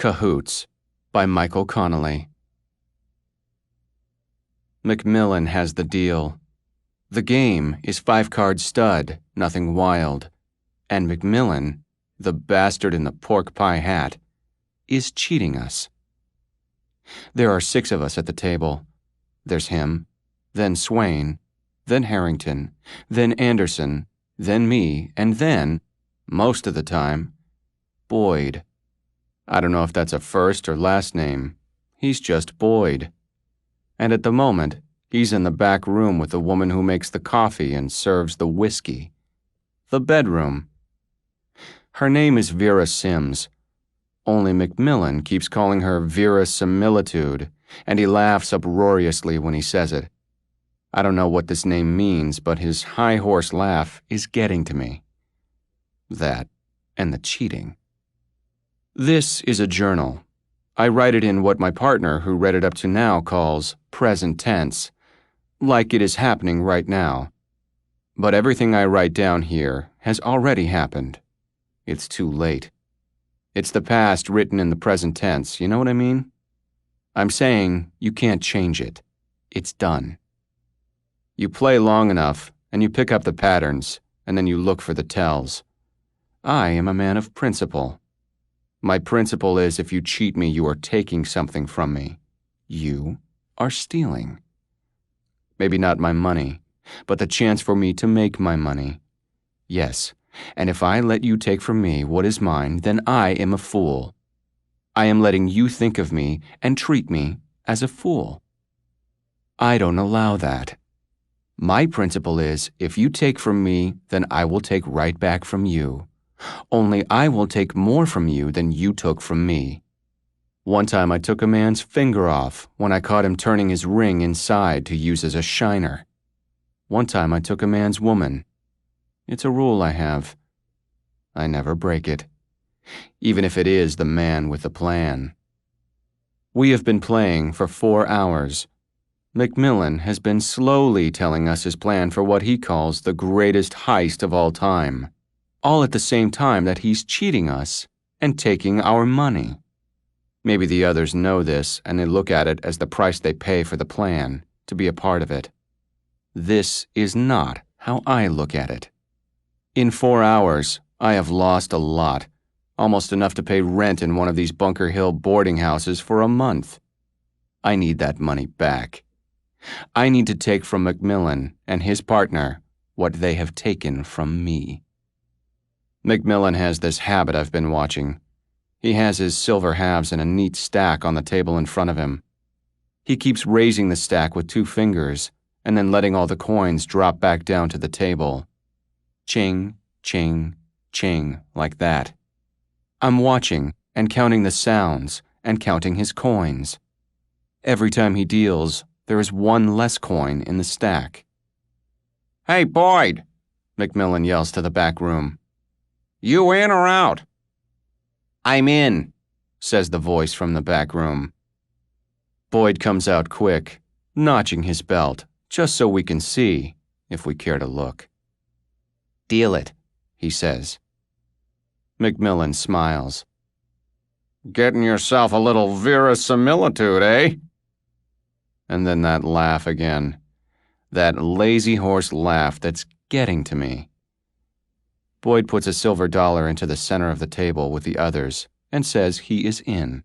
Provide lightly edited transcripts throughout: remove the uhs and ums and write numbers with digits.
Cahoots by Michael Connelly. Macmillan has the deal. The game is 5-card stud, nothing wild. And Macmillan, the bastard in the pork pie hat, is cheating us. There are 6 of us at the table. There's him, then Swain, then Harrington, then Anderson, then me, and then, most of the time, Boyd. I don't know if that's a first or last name. He's just Boyd. And at the moment, he's in the back room with the woman who makes the coffee and serves the whiskey. The bedroom. Her name is Vera Sims. Only Macmillan keeps calling her Vera Similitude, and he laughs uproariously when he says it. I don't know what this name means, but his high horse laugh is getting to me. That, and the cheating. This is a journal. I write it in what my partner, who read it up to now, calls present tense, like it is happening right now. But everything I write down here has already happened. It's too late. It's the past written in the present tense, you know what I mean? I'm saying you can't change it. It's done. You play long enough, and you pick up the patterns, and then you look for the tells. I am a man of principle. My principle is if you cheat me, you are taking something from me. You are stealing. Maybe not my money, but the chance for me to make my money. Yes, and if I let you take from me what is mine, then I am a fool. I am letting you think of me and treat me as a fool. I don't allow that. My principle is if you take from me, then I will take right back from you. Only I will take more from you than you took from me. One time I took a man's finger off when I caught him turning his ring inside to use as a shiner. One time I took a man's woman. It's a rule I have. I never break it, even if it is the man with the plan. We have been playing for 4 hours. Macmillan has been slowly telling us his plan for what he calls the greatest heist of all time. All at the same time that he's cheating us and taking our money. Maybe the others know this and they look at it as the price they pay for the plan, to be a part of it. This is not how I look at it. In 4 hours, I have lost a lot, almost enough to pay rent in one of these Bunker Hill boarding houses for a month. I need that money back. I need to take from Macmillan and his partner what they have taken from me. Macmillan has this habit I've been watching. He has his silver halves in a neat stack on the table in front of him. He keeps raising the stack with 2 fingers and then letting all the coins drop back down to the table. Ching, ching, ching, like that. I'm watching and counting the sounds and counting his coins. Every time he deals, there is 1 less coin in the stack. "Hey, Boyd," Macmillan yells to the back room. "You in or out?" "I'm in," says the voice from the back room. Boyd comes out quick, notching his belt, just so we can see, if we care to look. "Deal it," he says. Macmillan smiles. "Getting yourself a little verisimilitude, eh?" And then that laugh again. That lazy horse laugh that's getting to me. Boyd puts a silver dollar into the center of the table with the others and says he is in.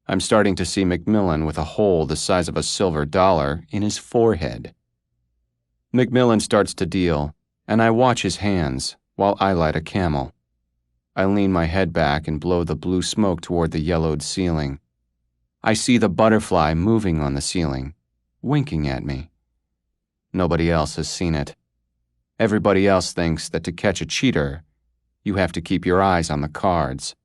I'm starting to see Macmillan with a hole the size of a silver dollar in his forehead. Macmillan starts to deal, and I watch his hands while I light a Camel. I lean my head back and blow the blue smoke toward the yellowed ceiling. I see the butterfly moving on the ceiling, winking at me. Nobody else has seen it. Everybody else thinks that to catch a cheater, you have to keep your eyes on the cards.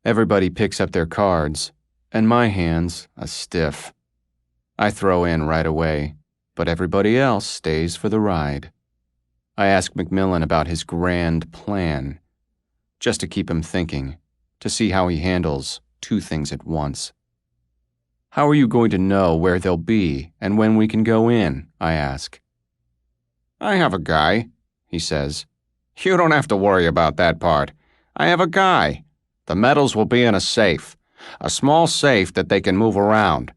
Everybody picks up their cards, and my hands are stiff. I throw in right away, but everybody else stays for the ride. I ask Macmillan about his grand plan, just to keep him thinking, to see how he handles 2 things at once. "How are you going to know where they'll be and when we can go in?" I ask. "I have a guy," he says. "You don't have to worry about that part. I have a guy. The medals will be in a safe. A small safe that they can move around.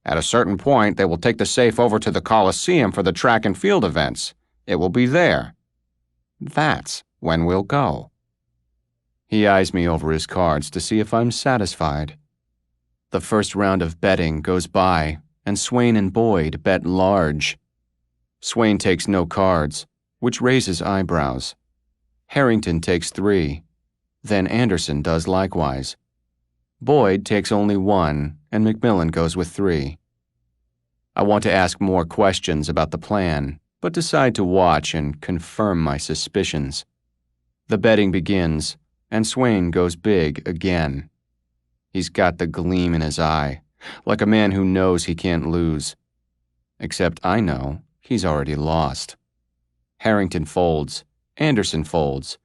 At a certain point, they will take the safe over to the Coliseum for the track and field events. It will be there. That's when we'll go." He eyes me over his cards to see if I'm satisfied. The first round of betting goes by, and Swain and Boyd bet large. Swain takes no cards, which raises eyebrows. Harrington takes 3. Then Anderson does likewise. Boyd takes only 1, and McMillan goes with 3. I want to ask more questions about the plan, but decide to watch and confirm my suspicions. The betting begins, and Swain goes big again. He's got the gleam in his eye, like a man who knows he can't lose. Except I know he's already lost. Harrington folds, Anderson folds,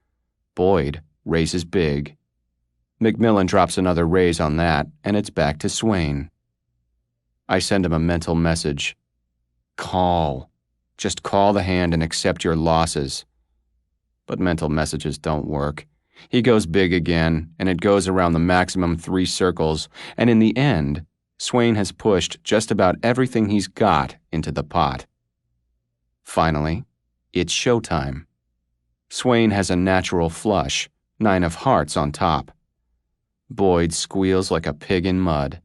Boyd raises big. McMillan drops another raise on that, and it's back to Swain. I send him a mental message. Call. Just call the hand and accept your losses. But mental messages don't work. He goes big again, and it goes around the maximum 3 circles, and in the end, Swain has pushed just about everything he's got into the pot. Finally, it's showtime. Swain has a natural flush, 9 of hearts on top. Boyd squeals like a pig in mud.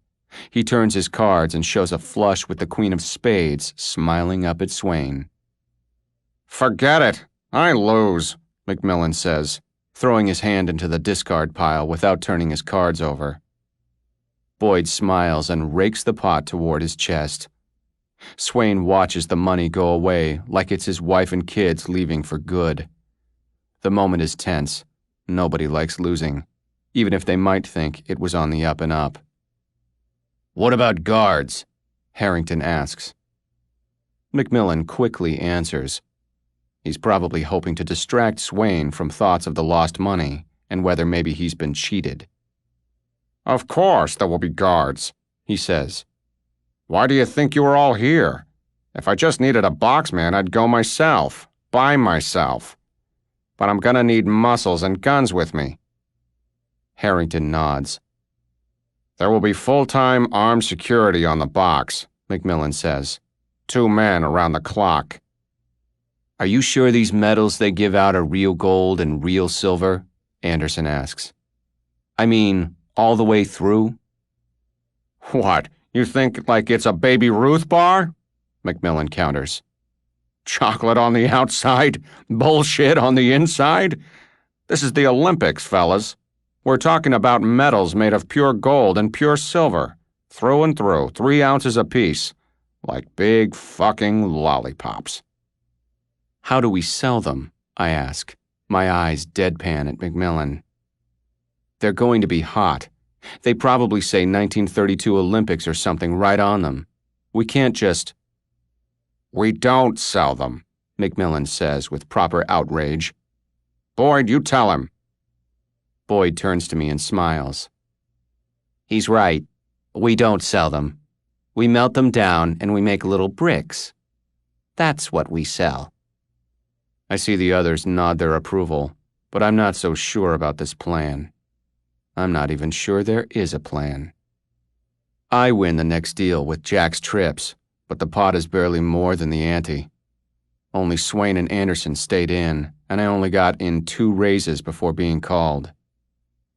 He turns his cards and shows a flush with the Queen of Spades smiling up at Swain. "Forget it. I lose," McMillan says, throwing his hand into the discard pile without turning his cards over. Boyd smiles and rakes the pot toward his chest. Swain watches the money go away like it's his wife and kids leaving for good. The moment is tense. Nobody likes losing, even if they might think it was on the up and up. "What about guards?" Harrington asks. McMillan quickly answers. He's probably hoping to distract Swain from thoughts of the lost money and whether maybe he's been cheated. "Of course there will be guards," he says. "Why do you think you were all here? If I just needed a boxman, I'd go myself, by myself. But I'm gonna need muscles and guns with me." Harrington nods. "There will be full-time armed security on the box," McMillan says. 2 men around the clock. "Are you sure these medals they give out are real gold and real silver?" Anderson asks. "I mean, all the way through?" "What, you think like it's a Baby Ruth bar?" McMillan counters. "Chocolate on the outside, bullshit on the inside? This is the Olympics, fellas. We're talking about medals made of pure gold and pure silver, through and through, 3 ounces apiece, like big fucking lollipops." "How do we sell them?" I ask, my eyes deadpan at McMillan. "They're going to be hot. They probably say 1932 Olympics or something right on them. We can't just—" "We don't sell them," McMillan says with proper outrage. "Boyd, you tell him." Boyd turns to me and smiles. "He's right. We don't sell them. We melt them down and we make little bricks. That's what we sell." I see the others nod their approval, but I'm not so sure about this plan. I'm not even sure there is a plan. I win the next deal with Jack's trips, but the pot is barely more than the ante. Only Swain and Anderson stayed in, and I only got in 2 raises before being called.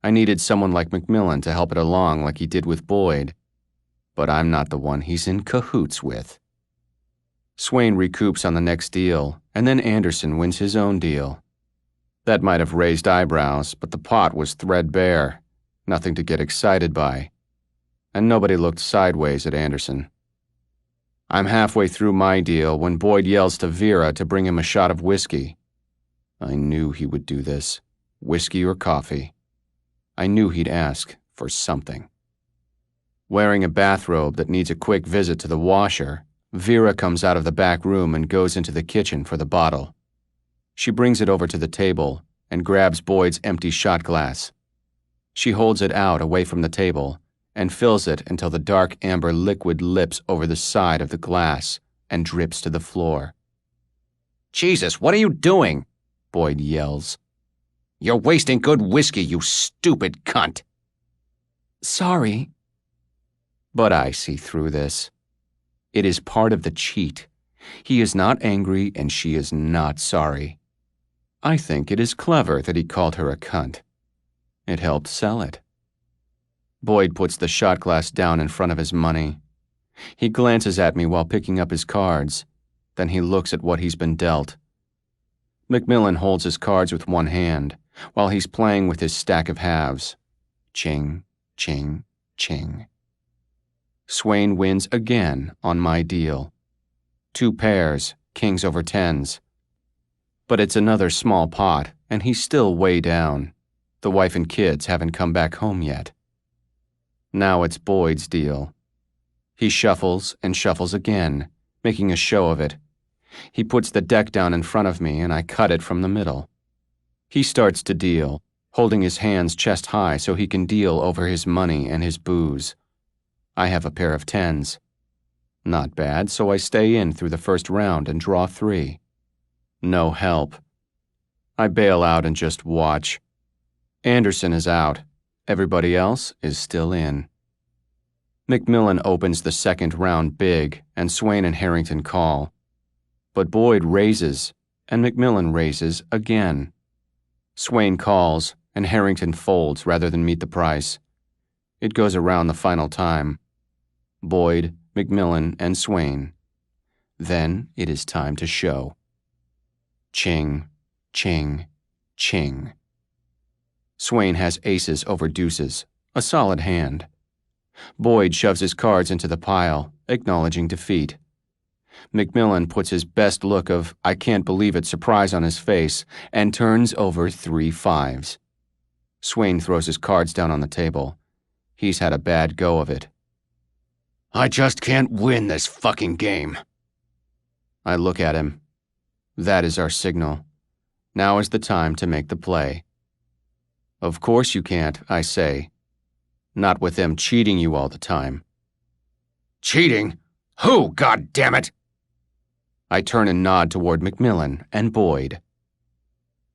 I needed someone like McMillan to help it along like he did with Boyd, but I'm not the one he's in cahoots with. Swain recoups on the next deal, and then Anderson wins his own deal. That might have raised eyebrows, but the pot was threadbare, nothing to get excited by, and nobody looked sideways at Anderson. I'm halfway through my deal when Boyd yells to Vera to bring him a shot of whiskey. I knew he would do this, whiskey or coffee. I knew he'd ask for something. Wearing a bathrobe that needs a quick visit to the washer, Vera comes out of the back room and goes into the kitchen for the bottle. She brings it over to the table and grabs Boyd's empty shot glass. She holds it out away from the table and fills it until the dark amber liquid lips over the side of the glass and drips to the floor. "Jesus, what are you doing?" Boyd yells. "You're wasting good whiskey, you stupid cunt." Sorry. But I see through this. It is part of the cheat. He is not angry and she is not sorry. I think it is clever that he called her a cunt. It helped sell it. Boyd puts the shot glass down in front of his money. He glances at me while picking up his cards. Then he looks at what he's been dealt. Macmillan holds his cards with one hand while he's playing with his stack of halves. Ching, ching, ching. Swain wins again on my deal. 2 pairs, kings over tens. But it's another small pot, and he's still way down. The wife and kids haven't come back home yet. Now it's Boyd's deal. He shuffles and shuffles again, making a show of it. He puts the deck down in front of me, and I cut it from the middle. He starts to deal, holding his hands chest high so he can deal over his money and his booze. I have a pair of tens. Not bad, so I stay in through the first round and draw 3. No help. I bail out and just watch. Anderson is out. Everybody else is still in. Macmillan opens the second round big, and Swain and Harrington call. But Boyd raises, and Macmillan raises again. Swain calls, and Harrington folds rather than meet the price. It goes around the final time. Boyd, Macmillan, and Swain. Then it is time to show. Ching, ching, ching. Swain has aces over deuces, a solid hand. Boyd shoves his cards into the pile, acknowledging defeat. Macmillan puts his best look of I can't believe it surprise on his face and turns over 3 5s. Swain throws his cards down on the table. He's had a bad go of it. I just can't win this fucking game. I look at him. That is our signal. Now is the time to make the play. Of course you can't, I say. Not with them cheating you all the time. Cheating? Who, goddammit? I turn and nod toward Macmillan and Boyd.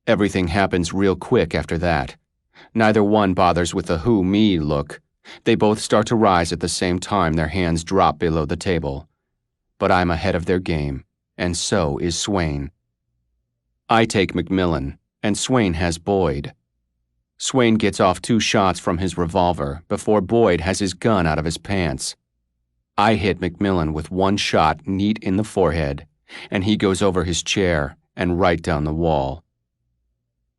Everything happens real quick after that. Neither one bothers with the who me look. They both start to rise at the same time their hands drop below the table. But I'm ahead of their game, and so is Swain. I take Macmillan, and Swain has Boyd. Swain gets off 2 shots from his revolver before Boyd has his gun out of his pants. I hit Macmillan with 1 shot neat in the forehead, and he goes over his chair and right down the wall.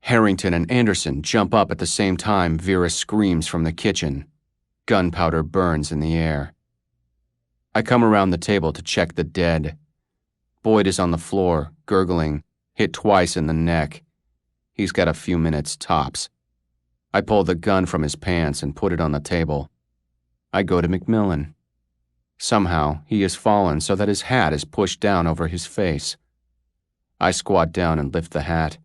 Harrington and Anderson jump up at the same time Vera screams from the kitchen. Gunpowder burns in the air. I come around the table to check the dead. Boyd is on the floor, gurgling, hit twice in the neck. He's got a few minutes tops. I pull the gun from his pants and put it on the table. I go to Macmillan. Somehow, he has fallen so that his hat is pushed down over his face. I squat down and lift the hat.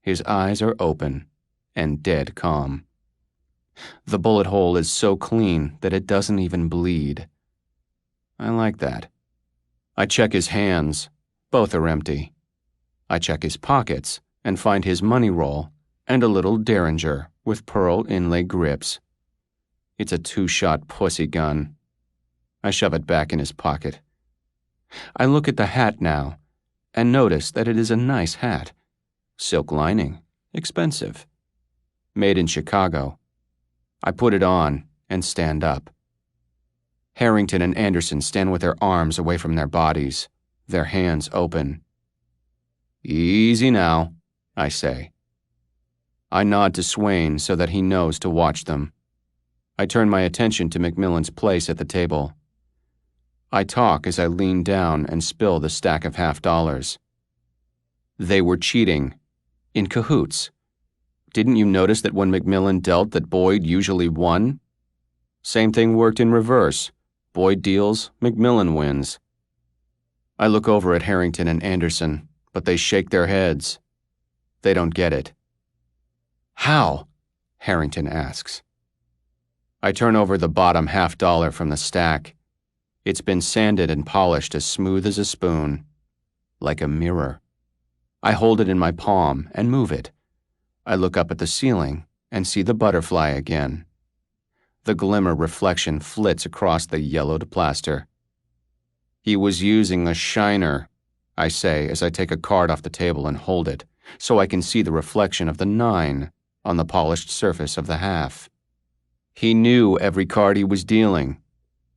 His eyes are open and dead calm. The bullet hole is so clean that it doesn't even bleed. I like that. I check his hands. Both are empty. I check his pockets and find his money roll and a little derringer with pearl inlay grips. It's a 2-shot pussy gun. I shove it back in his pocket. I look at the hat now and notice that it is a nice hat. Silk lining, expensive. Made in Chicago. I put it on and stand up. Harrington and Anderson stand with their arms away from their bodies, their hands open. Easy now, I say. I nod to Swain so that he knows to watch them. I turn my attention to Macmillan's place at the table. I talk as I lean down and spill the stack of $50. They were cheating. In cahoots. Didn't you notice that when Macmillan dealt that Boyd usually won? Same thing worked in reverse. Boyd deals, Macmillan wins. I look over at Harrington and Anderson, but they shake their heads. They don't get it. How? Harrington asks. I turn over the bottom $50 from the stack. It's been sanded and polished as smooth as a spoon, like a mirror. I hold it in my palm and move it. I look up at the ceiling and see the butterfly again. The glimmer reflection flits across the yellowed plaster. He was using a shiner, I say as I take a card off the table and hold it, so I can see the reflection of the 9 on the polished surface of the half. He knew every card he was dealing.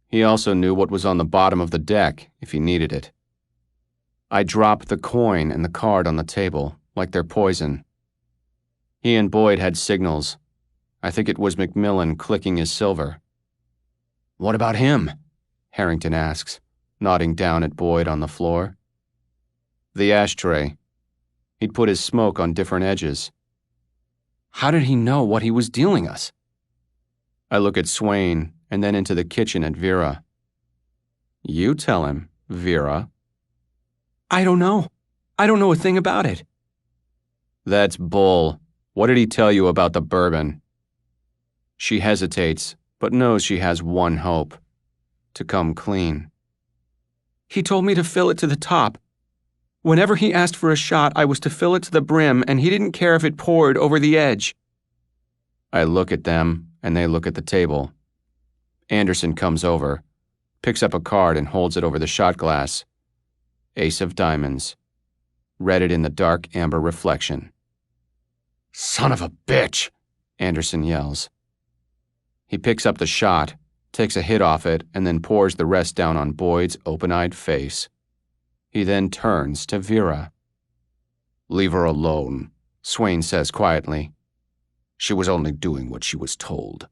He also knew what was on the bottom of the deck if he needed it. I drop the coin and the card on the table, like they're poison. He and Boyd had signals. I think it was McMillan clicking his silver. "What about him?" Harrington asks, nodding down at Boyd on the floor. "The ashtray. He'd put his smoke on different edges." "How did he know what he was dealing us?" I look at Swain and then into the kitchen at Vera. "You tell him, Vera." "I don't know. I don't know a thing about it." "That's bull. What did he tell you about the bourbon?" She hesitates, but knows she has one hope: to come clean. "He told me to fill it to the top. Whenever he asked for a shot, I was to fill it to the brim, and he didn't care if it poured over the edge." I look at them, and they look at the table. Anderson comes over, picks up a card and holds it over the shot glass. Ace of diamonds. Read it in the dark amber reflection. "Son of a bitch!" Anderson yells. He picks up the shot, takes a hit off it, and then pours the rest down on Boyd's open-eyed face. He then turns to Vera. "Leave her alone," Swain says quietly. "She was only doing what she was told."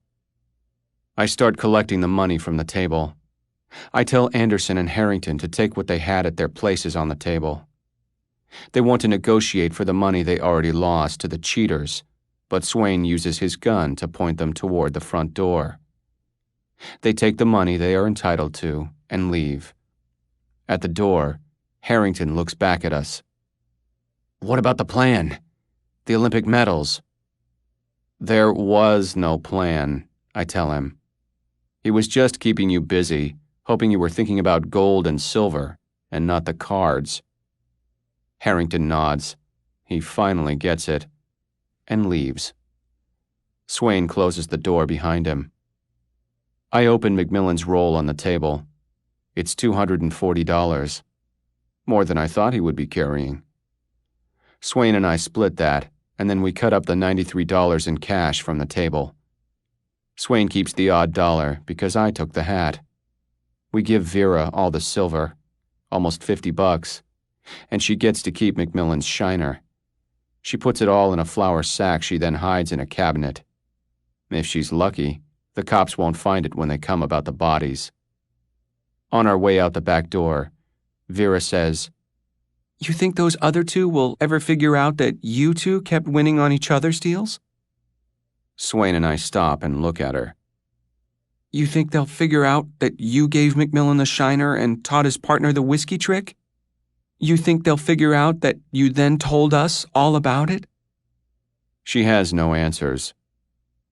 I start collecting the money from the table. I tell Anderson and Harrington to take what they had at their places on the table. They want to negotiate for the money they already lost to the cheaters, but Swain uses his gun to point them toward the front door. They take the money they are entitled to and leave. At the door, Harrington looks back at us. "What about the plan? The Olympic medals?" "There was no plan," I tell him. "He was just keeping you busy, hoping you were thinking about gold and silver, and not the cards." Harrington nods. He finally gets it, and leaves. Swain closes the door behind him. I open McMillan's roll on the table. It's $240. More than I thought he would be carrying. Swain and I split that, and then we cut up the $93 in cash from the table. Swain keeps the odd dollar because I took the hat. We give Vera all the silver, almost $50, and she gets to keep McMillan's shiner. She puts it all in a flour sack she then hides in a cabinet. If she's lucky, the cops won't find it when they come about the bodies. On our way out the back door, Vera says, "You think those other two will ever figure out that you two kept winning on each other's deals?" Swain and I stop and look at her. "You think they'll figure out that you gave McMillan the shiner and taught his partner the whiskey trick? You think they'll figure out that you then told us all about it?" She has no answers.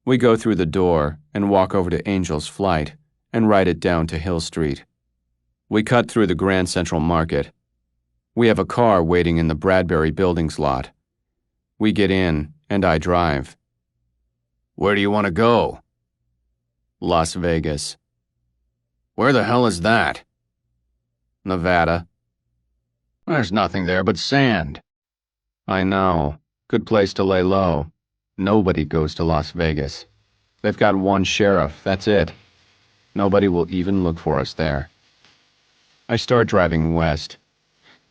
We go through the door and walk over to Angel's Flight and ride it down to Hill Street. We cut through the Grand Central Market. We have a car waiting in the Bradbury Buildings lot. We get in, and I drive. "Where do you want to go?" "Las Vegas." "Where the hell is that?" "Nevada." "There's nothing there but sand." "I know. Good place to lay low. Nobody goes to Las Vegas. They've got one sheriff, that's it. Nobody will even look for us there." I start driving west.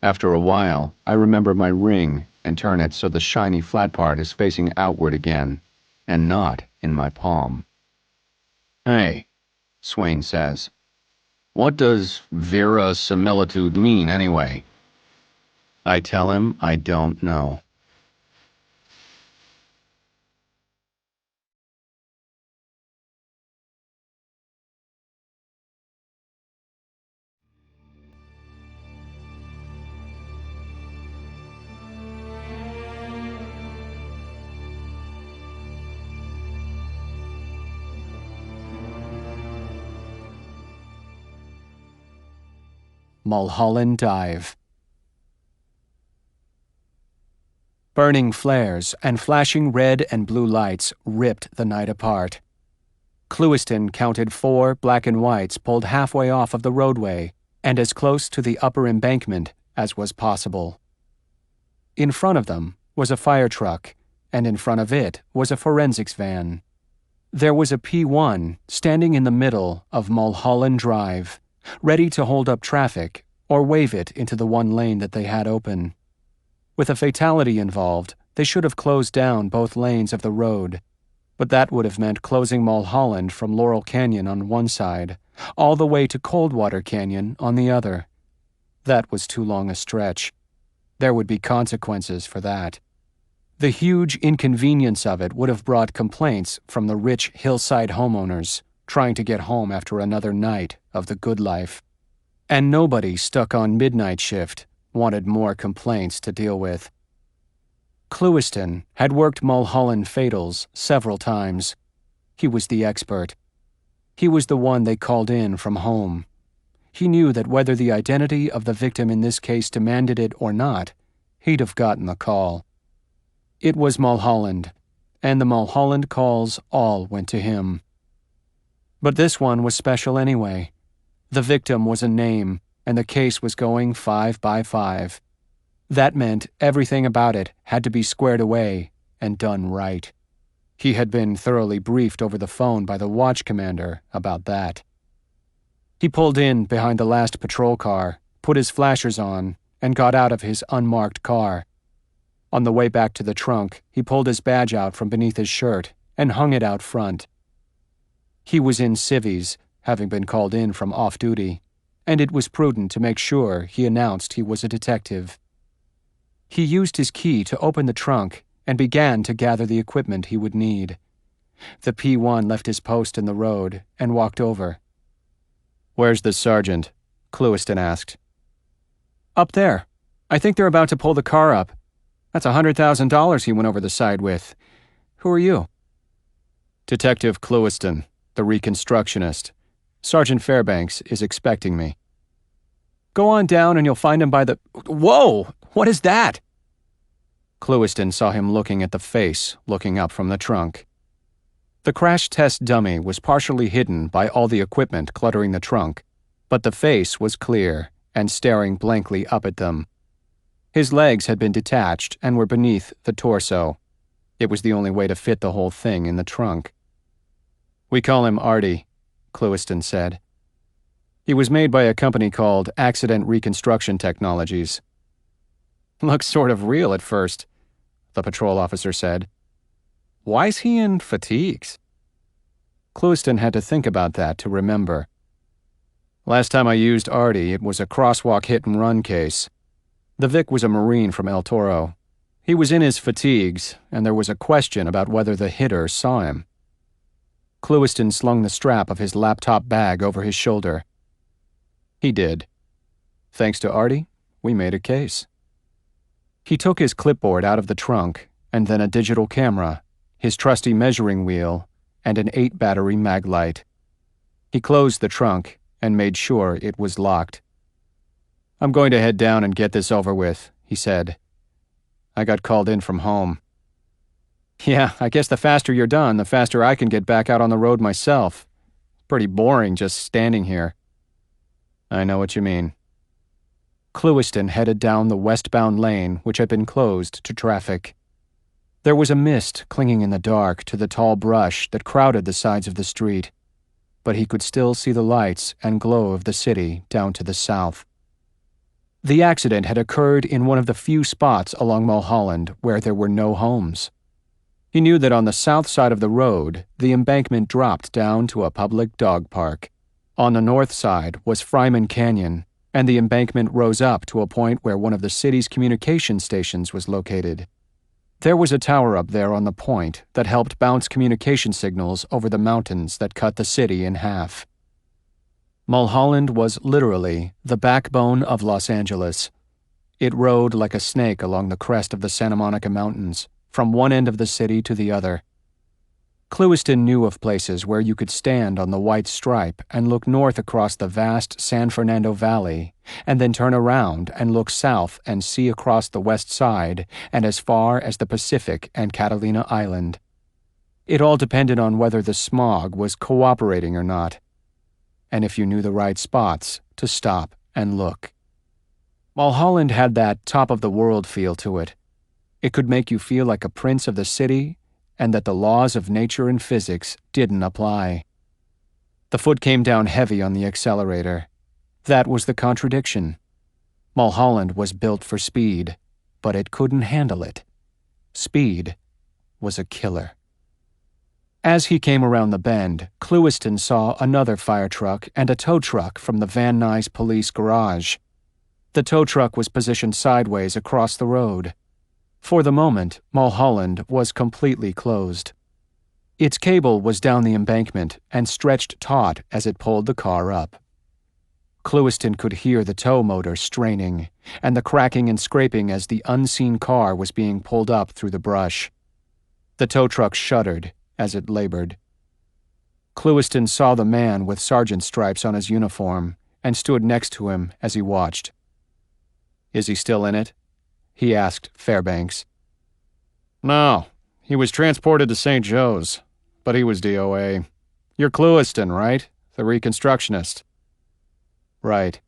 After a while, I remember my ring and turn it so the shiny flat part is facing outward again, and not in my palm. "Hey," Swain says, "what does verisimilitude mean anyway?" I tell him I don't know. Mulholland Dive. Burning flares and flashing red and blue lights ripped the night apart. Clewiston counted 4 black and whites pulled halfway off of the roadway and as close to the upper embankment as was possible. In front of them was a fire truck, and in front of it was a forensics van. There was a P1 standing in the middle of Mulholland Drive, ready to hold up traffic or wave it into the one lane that they had open. With a fatality involved, they should have closed down both lanes of the road, but that would have meant closing Mulholland from Laurel Canyon on one side, all the way to Coldwater Canyon on the other. That was too long a stretch. There would be consequences for that. The huge inconvenience of it would have brought complaints from the rich hillside homeowners trying to get home after another night of the good life. And nobody stuck on midnight shift wanted more complaints to deal with. Clewiston had worked Mulholland fatals several times. He was the expert. He was the one they called in from home. He knew that whether the identity of the victim in this case demanded it or not, he'd have gotten the call. It was Mulholland, and the Mulholland calls all went to him. But this one was special anyway. The victim was a name, and the case was going 5 by 5. That meant everything about it had to be squared away and done right. He had been thoroughly briefed over the phone by the watch commander about that. He pulled in behind the last patrol car, put his flashers on, and got out of his unmarked car. On the way back to the trunk, he pulled his badge out from beneath his shirt and hung it out front. He was in civvies, having been called in from off-duty, and it was prudent to make sure he announced he was a detective. He used his key to open the trunk and began to gather the equipment he would need. The P1 left his post in the road and walked over. "Where's the sergeant?" Clewiston asked. "Up there. I think they're about to pull the car up. That's $100,000 he went over the side with. Who are you?" "Detective Clewiston, the reconstructionist. Sergeant Fairbanks is expecting me." "Go on down and you'll find him by the—" "Whoa! What is that?" Clewiston saw him looking at the face looking up from the trunk. The crash test dummy was partially hidden by all the equipment cluttering the trunk, but the face was clear and staring blankly up at them. His legs had been detached and were beneath the torso. It was the only way to fit the whole thing in the trunk. "We call him Artie," Clewiston said. "He was made by a company called Accident Reconstruction Technologies." "Looks sort of real at first," the patrol officer said. "Why's he in fatigues?" Clewiston had to think about that to remember. "Last time I used Artie, it was a crosswalk hit-and-run case. The Vic was a Marine from El Toro. He was in his fatigues, and there was a question about whether the hitter saw him." Clewiston slung the strap of his laptop bag over his shoulder. "He did. Thanks to Artie, we made a case." He took his clipboard out of the trunk, and then a digital camera, his trusty measuring wheel, and an 8-battery mag light. He closed the trunk and made sure it was locked. "I'm going to head down and get this over with," he said. "I got called in from home." "Yeah, I guess the faster you're done, the faster I can get back out on the road myself. Pretty boring just standing here." "I know what you mean." Clewiston headed down the westbound lane which had been closed to traffic. There was a mist clinging in the dark to the tall brush that crowded the sides of the street, but he could still see the lights and glow of the city down to the south. The accident had occurred in one of the few spots along Mulholland where there were no homes. He knew that on the south side of the road, the embankment dropped down to a public dog park. On the north side was Fryman Canyon, and the embankment rose up to a point where one of the city's communication stations was located. There was a tower up there on the point that helped bounce communication signals over the mountains that cut the city in half. Mulholland was literally the backbone of Los Angeles. It rode like a snake along the crest of the Santa Monica Mountains, from one end of the city to the other. Clewiston knew of places where you could stand on the White Stripe and look north across the vast San Fernando Valley, and then turn around and look south and see across the west side and as far as the Pacific and Catalina Island. It all depended on whether the smog was cooperating or not, and if you knew the right spots to stop and look. Mulholland had that top-of-the-world feel to it. It could make you feel like a prince of the city and that the laws of nature and physics didn't apply. The foot came down heavy on the accelerator. That was the contradiction. Mulholland was built for speed, but it couldn't handle it. Speed was a killer. As he came around the bend, Clewiston saw another fire truck and a tow truck from the Van Nuys police garage. The tow truck was positioned sideways across the road. For the moment, Mulholland was completely closed. Its cable was down the embankment and stretched taut as it pulled the car up. Clewiston could hear the tow motor straining and the cracking and scraping as the unseen car was being pulled up through the brush. The tow truck shuddered as it labored. Clewiston saw the man with sergeant stripes on his uniform and stood next to him as he watched. "Is he still in it?" he asked Fairbanks. "No, he was transported to St. Joe's, but he was DOA. You're Clewiston, right? The reconstructionist." "Right."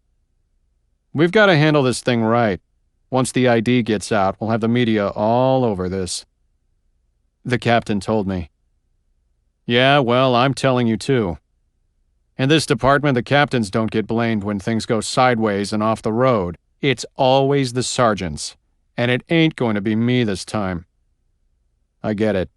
"We've got to handle this thing right. Once the ID gets out, we'll have the media all over this." "The captain told me." "Yeah, well, I'm telling you too. In this department, the captains don't get blamed when things go sideways and off the road. It's always the sergeants, and it ain't going to be me this time." "I get it."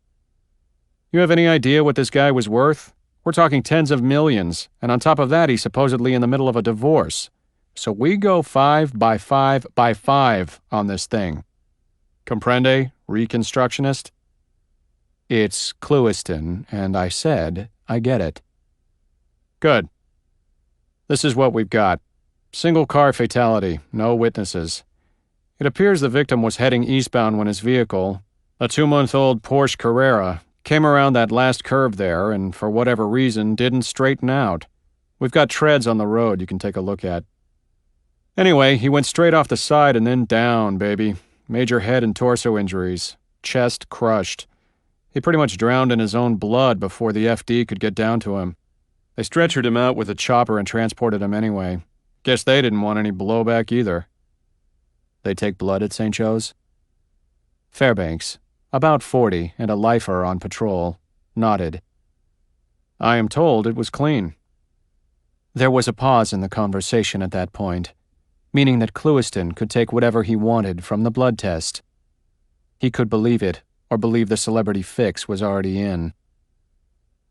"You have any idea what this guy was worth? We're talking tens of millions, and on top of that, he's supposedly in the middle of a divorce. So we go 5 by 5 by 5 on this thing. Comprende, reconstructionist?" "It's Clewiston, and I said, I get it." "Good. This is what we've got. Single car fatality, no witnesses. It appears the victim was heading eastbound when his vehicle, a 2-month-old Porsche Carrera, came around that last curve there and for whatever reason didn't straighten out. We've got treads on the road you can take a look at. Anyway, he went straight off the side and then down, baby. Major head and torso injuries. Chest crushed. He pretty much drowned in his own blood before the FD could get down to him. They stretchered him out with a chopper and transported him anyway. Guess they didn't want any blowback either." "They take blood at St. Joe's?" Fairbanks, about 40 and a lifer on patrol, nodded. "I am told it was clean." There was a pause in the conversation at that point, meaning that Clewiston could take whatever he wanted from the blood test. He could believe it or believe the celebrity fix was already in.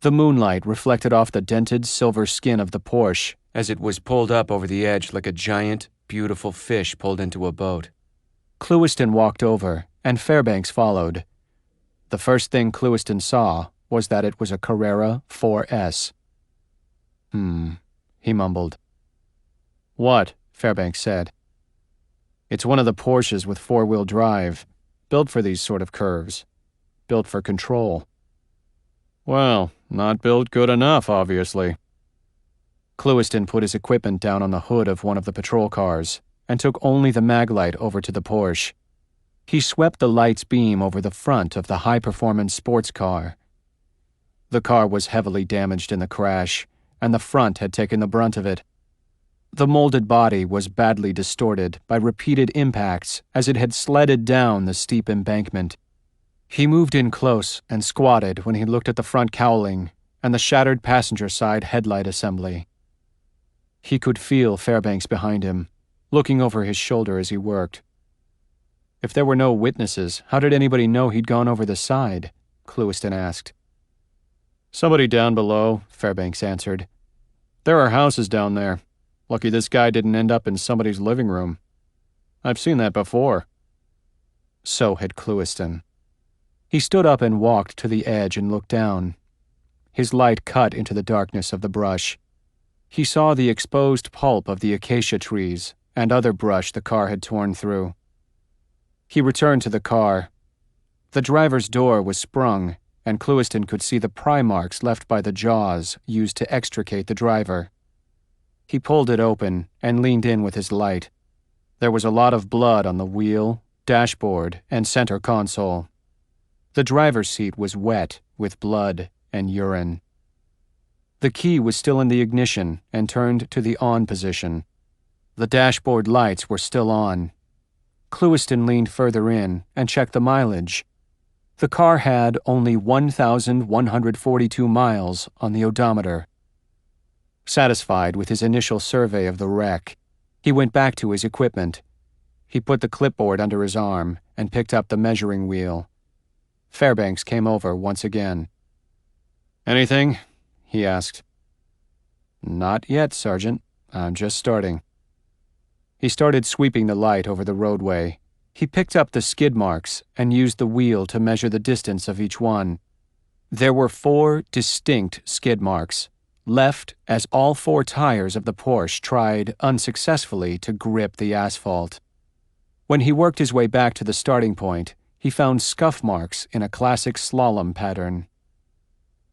The moonlight reflected off the dented silver skin of the Porsche as it was pulled up over the edge like a giant, beautiful fish pulled into a boat. Clewiston walked over, and Fairbanks followed. The first thing Clewiston saw was that it was a Carrera 4S. He mumbled. "What?" Fairbanks said. "It's one of the Porsches with 4-wheel drive, built for these sort of curves. Built for control." "Well, not built good enough, obviously." Clewiston put his equipment down on the hood of one of the patrol cars and took only the maglite over to the Porsche. He swept the light's beam over the front of the high-performance sports car. The car was heavily damaged in the crash, and the front had taken the brunt of it. The molded body was badly distorted by repeated impacts as it had sledded down the steep embankment. He moved in close and squatted when he looked at the front cowling and the shattered passenger side headlight assembly. He could feel Fairbanks behind him, looking over his shoulder as he worked. If there were no witnesses, how did anybody know he'd gone over the side? Clewiston asked. "Somebody down below," Fairbanks answered. "There are houses down there. Lucky this guy didn't end up in somebody's living room. I've seen that before." So had Clewiston. He stood up and walked to the edge and looked down. His light cut into the darkness of the brush. He saw the exposed pulp of the acacia trees and other brush the car had torn through. He returned to the car. The driver's door was sprung, and Clewiston could see the pry marks left by the jaws used to extricate the driver. He pulled it open and leaned in with his light. There was a lot of blood on the wheel, dashboard, and center console. The driver's seat was wet, with blood and urine. The key was still in the ignition and turned to the on position. The dashboard lights were still on. Clewiston leaned further in and checked the mileage. The car had only 1,142 miles on the odometer. Satisfied with his initial survey of the wreck, he went back to his equipment. He put the clipboard under his arm and picked up the measuring wheel. Fairbanks came over once again. "Anything?" he asked. "Not yet, Sergeant. I'm just starting." He started sweeping the light over the roadway. He picked up the skid marks and used the wheel to measure the distance of each one. There were 4 distinct skid marks, left as all 4 tires of the Porsche tried unsuccessfully to grip the asphalt. When he worked his way back to the starting point, he found scuff marks in a classic slalom pattern.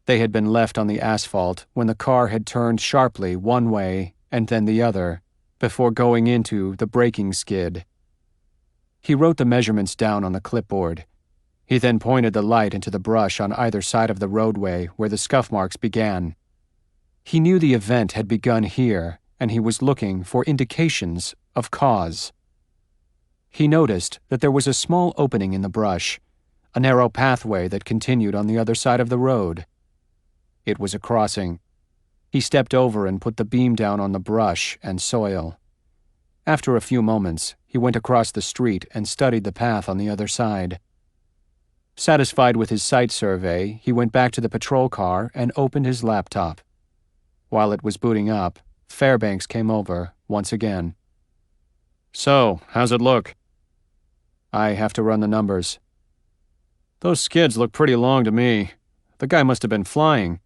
They had been left on the asphalt when the car had turned sharply one way and then the other, before going into the braking skid. He wrote the measurements down on the clipboard. He then pointed the light into the brush on either side of the roadway where the scuff marks began. He knew the event had begun here, and he was looking for indications of cause. He noticed that there was a small opening in the brush, a narrow pathway that continued on the other side of the road. It was a crossing. He stepped over and put the beam down on the brush and soil. After a few moments, he went across the street and studied the path on the other side. Satisfied with his site survey, he went back to the patrol car and opened his laptop. While it was booting up, Fairbanks came over once again. "So, how's it look?" "I have to run the numbers." "Those skids look pretty long to me. The guy must have been flying."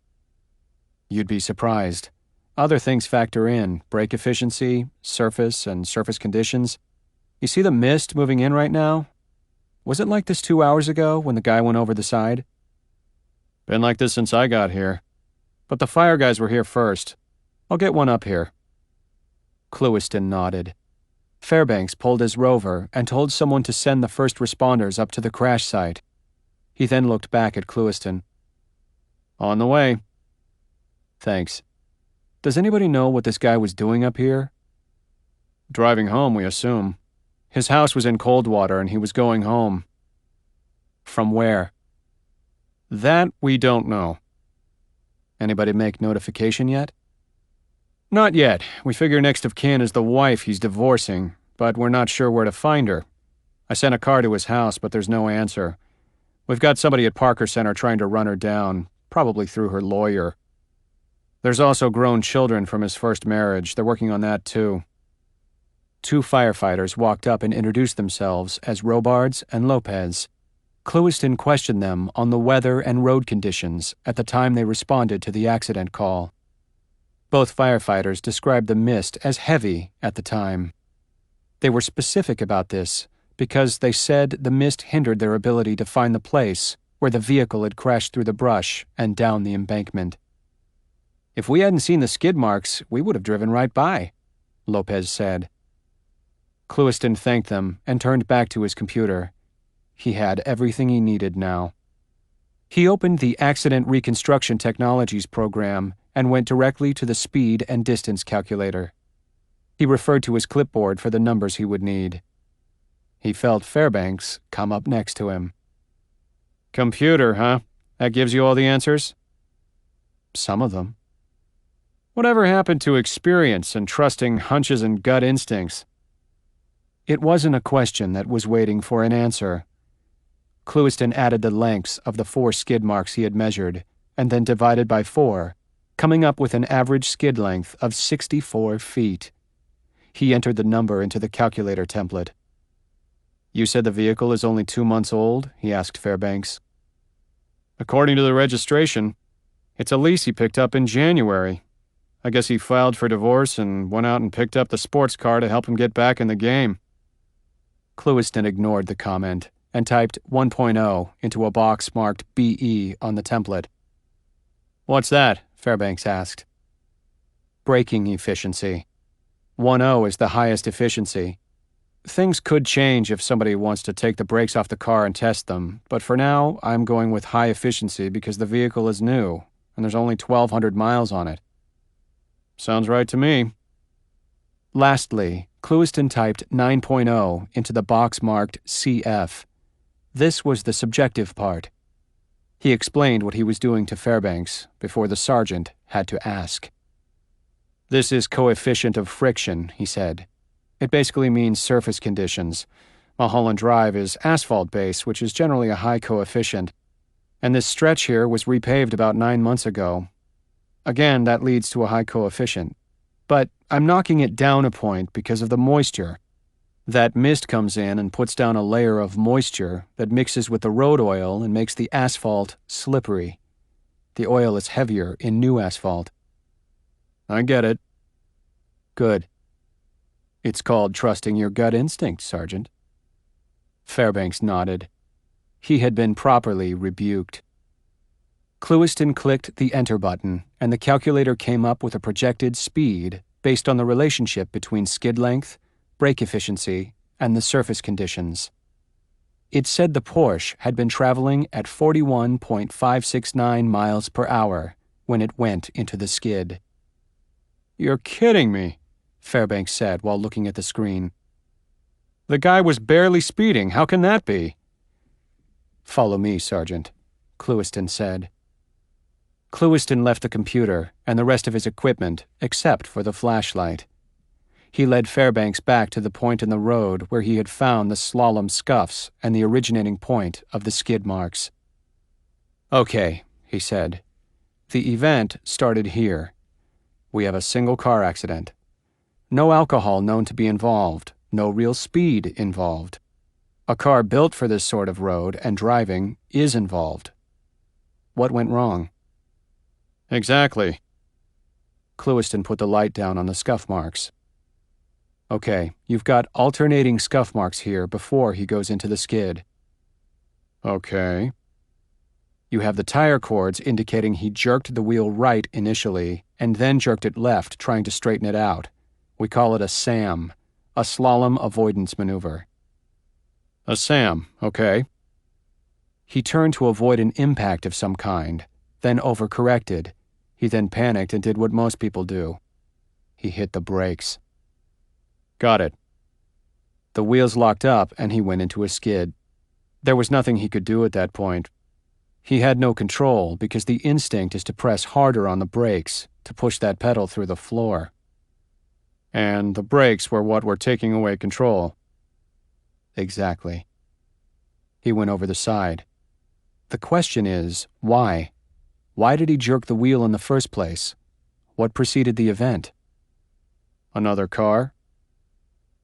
"You'd be surprised. Other things factor in: brake efficiency, surface, and surface conditions. You see the mist moving in right now? Was it like this 2 hours ago when the guy went over the side?" "Been like this since I got here. But the fire guys were here first. I'll get one up here." Clewiston nodded. Fairbanks pulled his rover and told someone to send the first responders up to the crash site. He then looked back at Clewiston. "On the way." "Thanks. Does anybody know what this guy was doing up here?" "Driving home, we assume. His house was in Coldwater and he was going home." "From where?" "That we don't know." "Anybody make notification yet?" "Not yet. We figure next of kin is the wife he's divorcing, but we're not sure where to find her. I sent a car to his house, but there's no answer. We've got somebody at Parker Center trying to run her down, probably through her lawyer. There's also grown children from his first marriage. They're working on that too." 2 firefighters walked up and introduced themselves as Robards and Lopez. Clewiston questioned them on the weather and road conditions at the time they responded to the accident call. Both firefighters described the mist as heavy at the time. They were specific about this because they said the mist hindered their ability to find the place where the vehicle had crashed through the brush and down the embankment. "If we hadn't seen the skid marks, we would have driven right by," Lopez said. Clewiston thanked them and turned back to his computer. He had everything he needed now. He opened the Accident Reconstruction Technologies program and went directly to the speed and distance calculator. He referred to his clipboard for the numbers he would need. He felt Fairbanks come up next to him. "Computer, huh? That gives you all the answers?" "Some of them." "Whatever happened to experience and trusting hunches and gut instincts?" It wasn't a question that was waiting for an answer. Clewiston added the lengths of the 4 skid marks he had measured, and then divided by 4, coming up with an average skid length of 64 feet. He entered the number into the calculator template. "You said the vehicle is only 2 months old?" he asked Fairbanks. "According to the registration. It's a lease he picked up in January. I guess he filed for divorce and went out and picked up the sports car to help him get back in the game." Clewiston ignored the comment and typed 1.0 into a box marked BE on the template. "What's that?" Fairbanks asked. "Braking efficiency. 1.0 is the highest efficiency. Things could change if somebody wants to take the brakes off the car and test them, but for now, I'm going with high efficiency because the vehicle is new, and there's only 1,200 miles on it. Sounds right to me. Lastly, Clewiston typed 9.0 into the box marked CF. This was the subjective part. He explained what he was doing to Fairbanks before the sergeant had to ask. This is coefficient of friction, he said. It basically means surface conditions. Mulholland Drive is asphalt base, which is generally a high coefficient, and this stretch here was repaved about 9 months ago. Again, that leads to a high coefficient. But I'm knocking it down a point because of the moisture. That mist comes in and puts down a layer of moisture that mixes with the road oil and makes the asphalt slippery. The oil is heavier in new asphalt. I get it. Good. It's called trusting your gut instinct, Sergeant. Fairbanks nodded. He had been properly rebuked. Clewiston clicked the enter button, and the calculator came up with a projected speed based on the relationship between skid length, brake efficiency, and the surface conditions. It said the Porsche had been traveling at 41.569 miles per hour when it went into the skid. You're kidding me, Fairbanks said while looking at the screen. The guy was barely speeding. How can that be? Follow me, Sergeant, Clewiston said. Clewiston left the computer and the rest of his equipment except for the flashlight. He led Fairbanks back to the point in the road where he had found the slalom scuffs and the originating point of the skid marks. Okay, he said. The event started here. We have a single car accident. No alcohol known to be involved, no real speed involved. A car built for this sort of road and driving is involved. What went wrong? Exactly. Clewiston put the light down on the scuff marks. Okay, you've got alternating scuff marks here before he goes into the skid. Okay. You have the tire cords indicating he jerked the wheel right initially and then jerked it left, trying to straighten it out. We call it a SAM, a slalom avoidance maneuver. A SAM, okay. He turned to avoid an impact of some kind, then overcorrected. He then panicked and did what most people do. He hit the brakes. Got it. The wheels locked up and he went into a skid. There was nothing he could do at that point. He had no control because the instinct is to press harder on the brakes, to push that pedal through the floor. And the brakes were what were taking away control. Exactly. He went over the side. The question is, why? Why did he jerk the wheel in the first place? What preceded the event? Another car?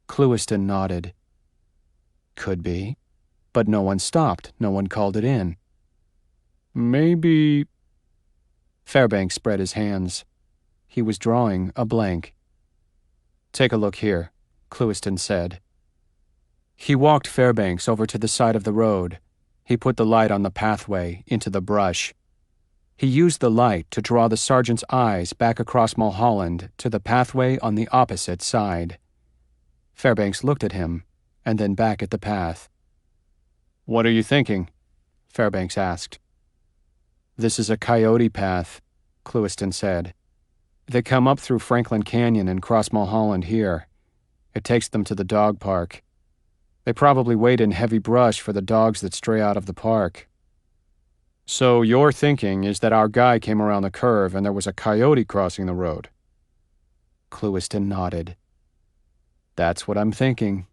Clewiston nodded. Could be. But no one stopped. No one called it in. Maybe... Fairbanks spread his hands. He was drawing a blank. Take a look here, Clewiston said. He walked Fairbanks over to the side of the road. He put the light on the pathway, into the brush. He used the light to draw the sergeant's eyes back across Mulholland to the pathway on the opposite side. Fairbanks looked at him, and then back at the path. What are you thinking? Fairbanks asked. This is a coyote path, Clewiston said. They come up through Franklin Canyon and cross Mulholland here. It takes them to the dog park. They probably wait in heavy brush for the dogs that stray out of the park. So your thinking is that our guy came around the curve and there was a coyote crossing the road? Clewiston nodded. That's what I'm thinking.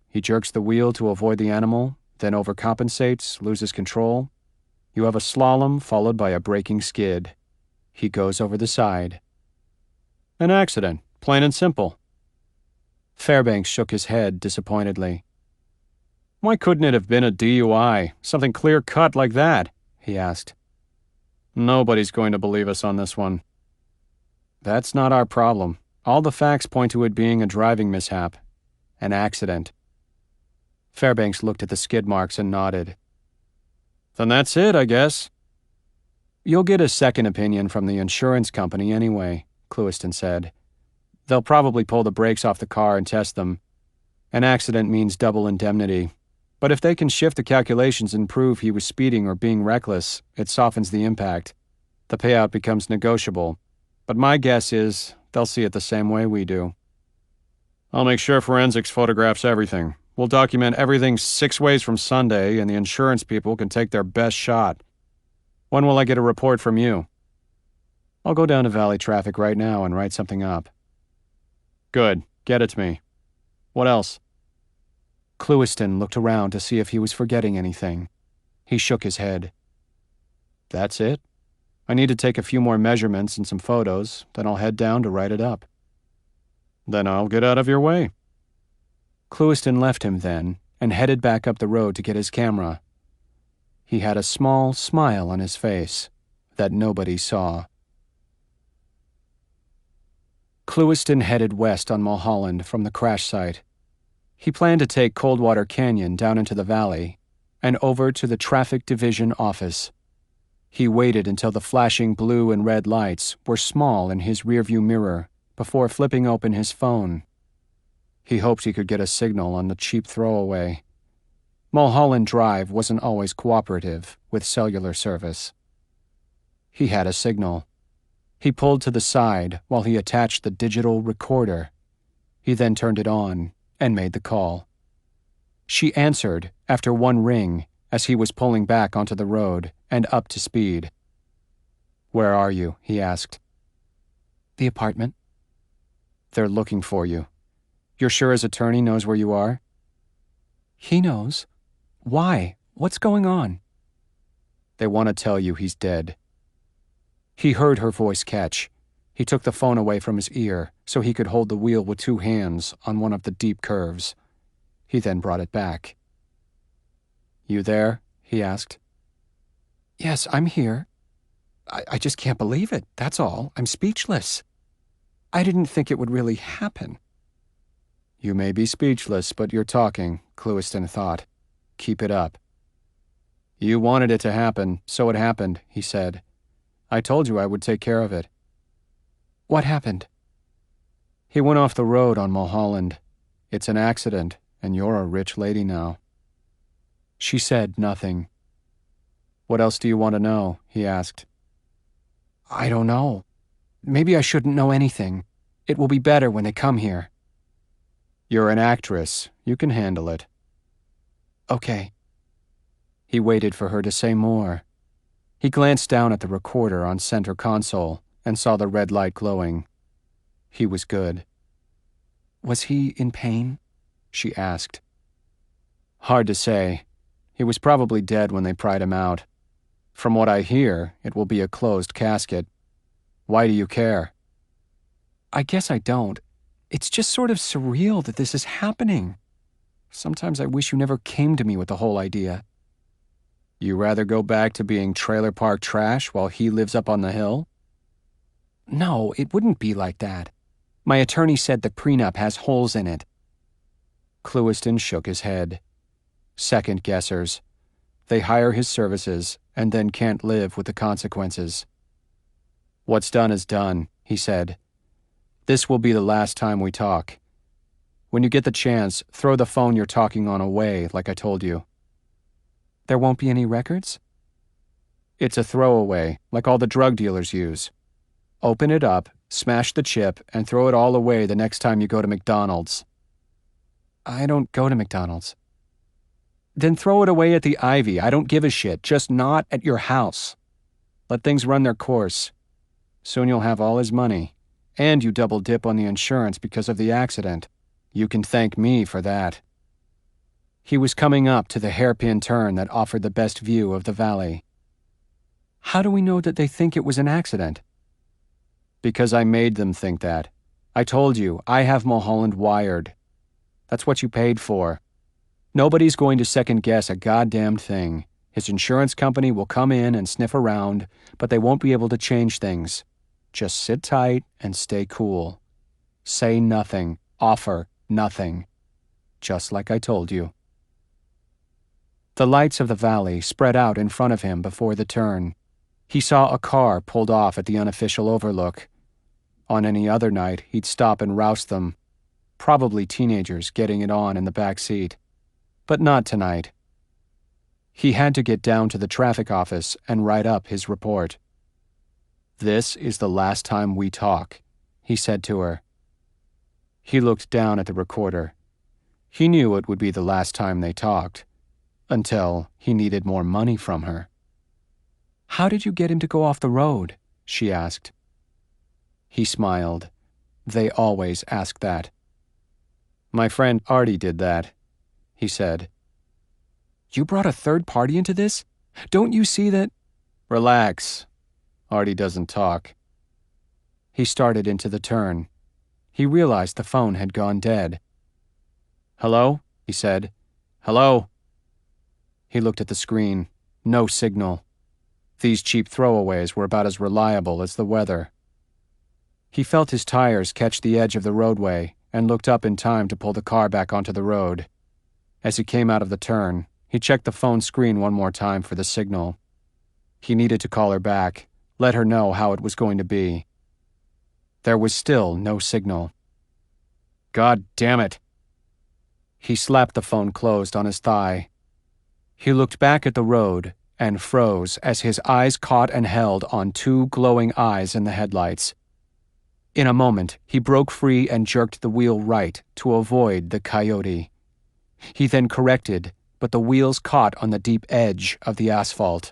He jerks the wheel to avoid the animal, then overcompensates, loses control. You have a slalom followed by a braking skid. He goes over the side. An accident, plain and simple. Fairbanks shook his head disappointedly. Why couldn't it have been a DUI, something clear-cut like that? He asked. Nobody's going to believe us on this one. That's not our problem. All the facts point to it being a driving mishap. An accident. Fairbanks looked at the skid marks and nodded. Then that's it, I guess. You'll get a second opinion from the insurance company anyway, Clewiston said. They'll probably pull the brakes off the car and test them. An accident means double indemnity. But if they can shift the calculations and prove he was speeding or being reckless, it softens the impact. The payout becomes negotiable. But my guess is they'll see it the same way we do. I'll make sure forensics photographs everything. We'll document everything 6 ways from Sunday, and the insurance people can take their best shot. When will I get a report from you? I'll go down to Valley Traffic right now and write something up. Good. Get it to me. What else? Clewiston looked around to see if he was forgetting anything. He shook his head. That's it. I need to take a few more measurements and some photos, then I'll head down to write it up. Then I'll get out of your way. Clewiston left him then and headed back up the road to get his camera. He had a small smile on his face that nobody saw. Clewiston headed west on Mulholland from the crash site. He planned to take Coldwater Canyon down into the valley and over to the Traffic Division office. He waited until the flashing blue and red lights were small in his rearview mirror before flipping open his phone. He hoped he could get a signal on the cheap throwaway. Mulholland Drive wasn't always cooperative with cellular service. He had a signal. He pulled to the side while he attached the digital recorder. He then turned it on and made the call. She answered after one ring as he was pulling back onto the road and up to speed. "Where are you?" he asked. "The apartment." "They're looking for you. You're sure his attorney knows where you are?" "He knows. Why? What's going on?" "They want to tell you he's dead." He heard her voice catch. He took the phone away from his ear so he could hold the wheel with 2 hands on one of the deep curves. He then brought it back. "You there?" he asked. "Yes, I'm here. I just can't believe it, that's all. I'm speechless. I didn't think it would really happen." "You may be speechless, but you're talking," Clewiston thought. "Keep it up." "You wanted it to happen, so it happened," he said. "I told you I would take care of it." "What happened?" "He went off the road on Mulholland. It's an accident, and you're a rich lady now." She said nothing. "What else do you want to know?" he asked. "I don't know. Maybe I shouldn't know anything. It will be better when they come here." "You're an actress. You can handle it." "Okay." He waited for her to say more. He glanced down at the recorder on center console and saw the red light glowing. He was good. "Was he in pain?" she asked. "Hard to say. He was probably dead when they pried him out. From what I hear, it will be a closed casket. Why do you care?" "I guess I don't. It's just sort of surreal that this is happening. Sometimes I wish you never came to me with the whole idea." "You rather go back to being trailer park trash while he lives up on the hill?" "No, it wouldn't be like that. My attorney said the prenup has holes in it." Clewiston shook his head. Second guessers. They hire his services and then can't live with the consequences. "What's done is done," he said. "This will be the last time we talk. When you get the chance, throw the phone you're talking on away like I told you." "There won't be any records?" "It's a throwaway, like all the drug dealers use. Open it up, smash the chip, and throw it all away the next time you go to McDonald's." "I don't go to McDonald's." "Then throw it away at the Ivy. I don't give a shit, just not at your house. Let things run their course. Soon you'll have all his money, and you double dip on the insurance because of the accident. You can thank me for that." He was coming up to the hairpin turn that offered the best view of the valley. "How do we know that they think it was an accident?" "Because I made them think that. I told you, I have Mulholland wired. That's what you paid for. Nobody's going to second-guess a goddamn thing. His insurance company will come in and sniff around, but they won't be able to change things. Just sit tight and stay cool. Say nothing. Offer nothing. Just like I told you." The lights of the valley spread out in front of him before the turn. He saw a car pulled off at the unofficial overlook. On any other night, he'd stop and roust them. probably teenagers getting it on in the back seat. But not tonight. He had to get down to the traffic office and write up his report. "This is the last time we talk," he said to her. He looked down at the recorder. He knew it would be the last time they talked, until he needed more money from her. "How did you get him to go off the road?" she asked. He smiled. They always ask that. "My friend Artie did that," he said. "You brought a third party into this? Don't you see that—" "Relax. Artie doesn't talk." He started into the turn. He realized the phone had gone dead. "Hello?" he said. "Hello?" He looked at the screen. No signal. These cheap throwaways were about as reliable as the weather. He felt his tires catch the edge of the roadway and looked up in time to pull the car back onto the road. As he came out of the turn, he checked the phone screen one more time for the signal. He needed to call her back, let her know how it was going to be. There was still no signal. God damn it! He slapped the phone closed on his thigh. He looked back at the road and froze as his eyes caught and held on two glowing eyes in the headlights. In a moment, he broke free and jerked the wheel right to avoid the coyote. He then corrected, but the wheels caught on the deep edge of the asphalt.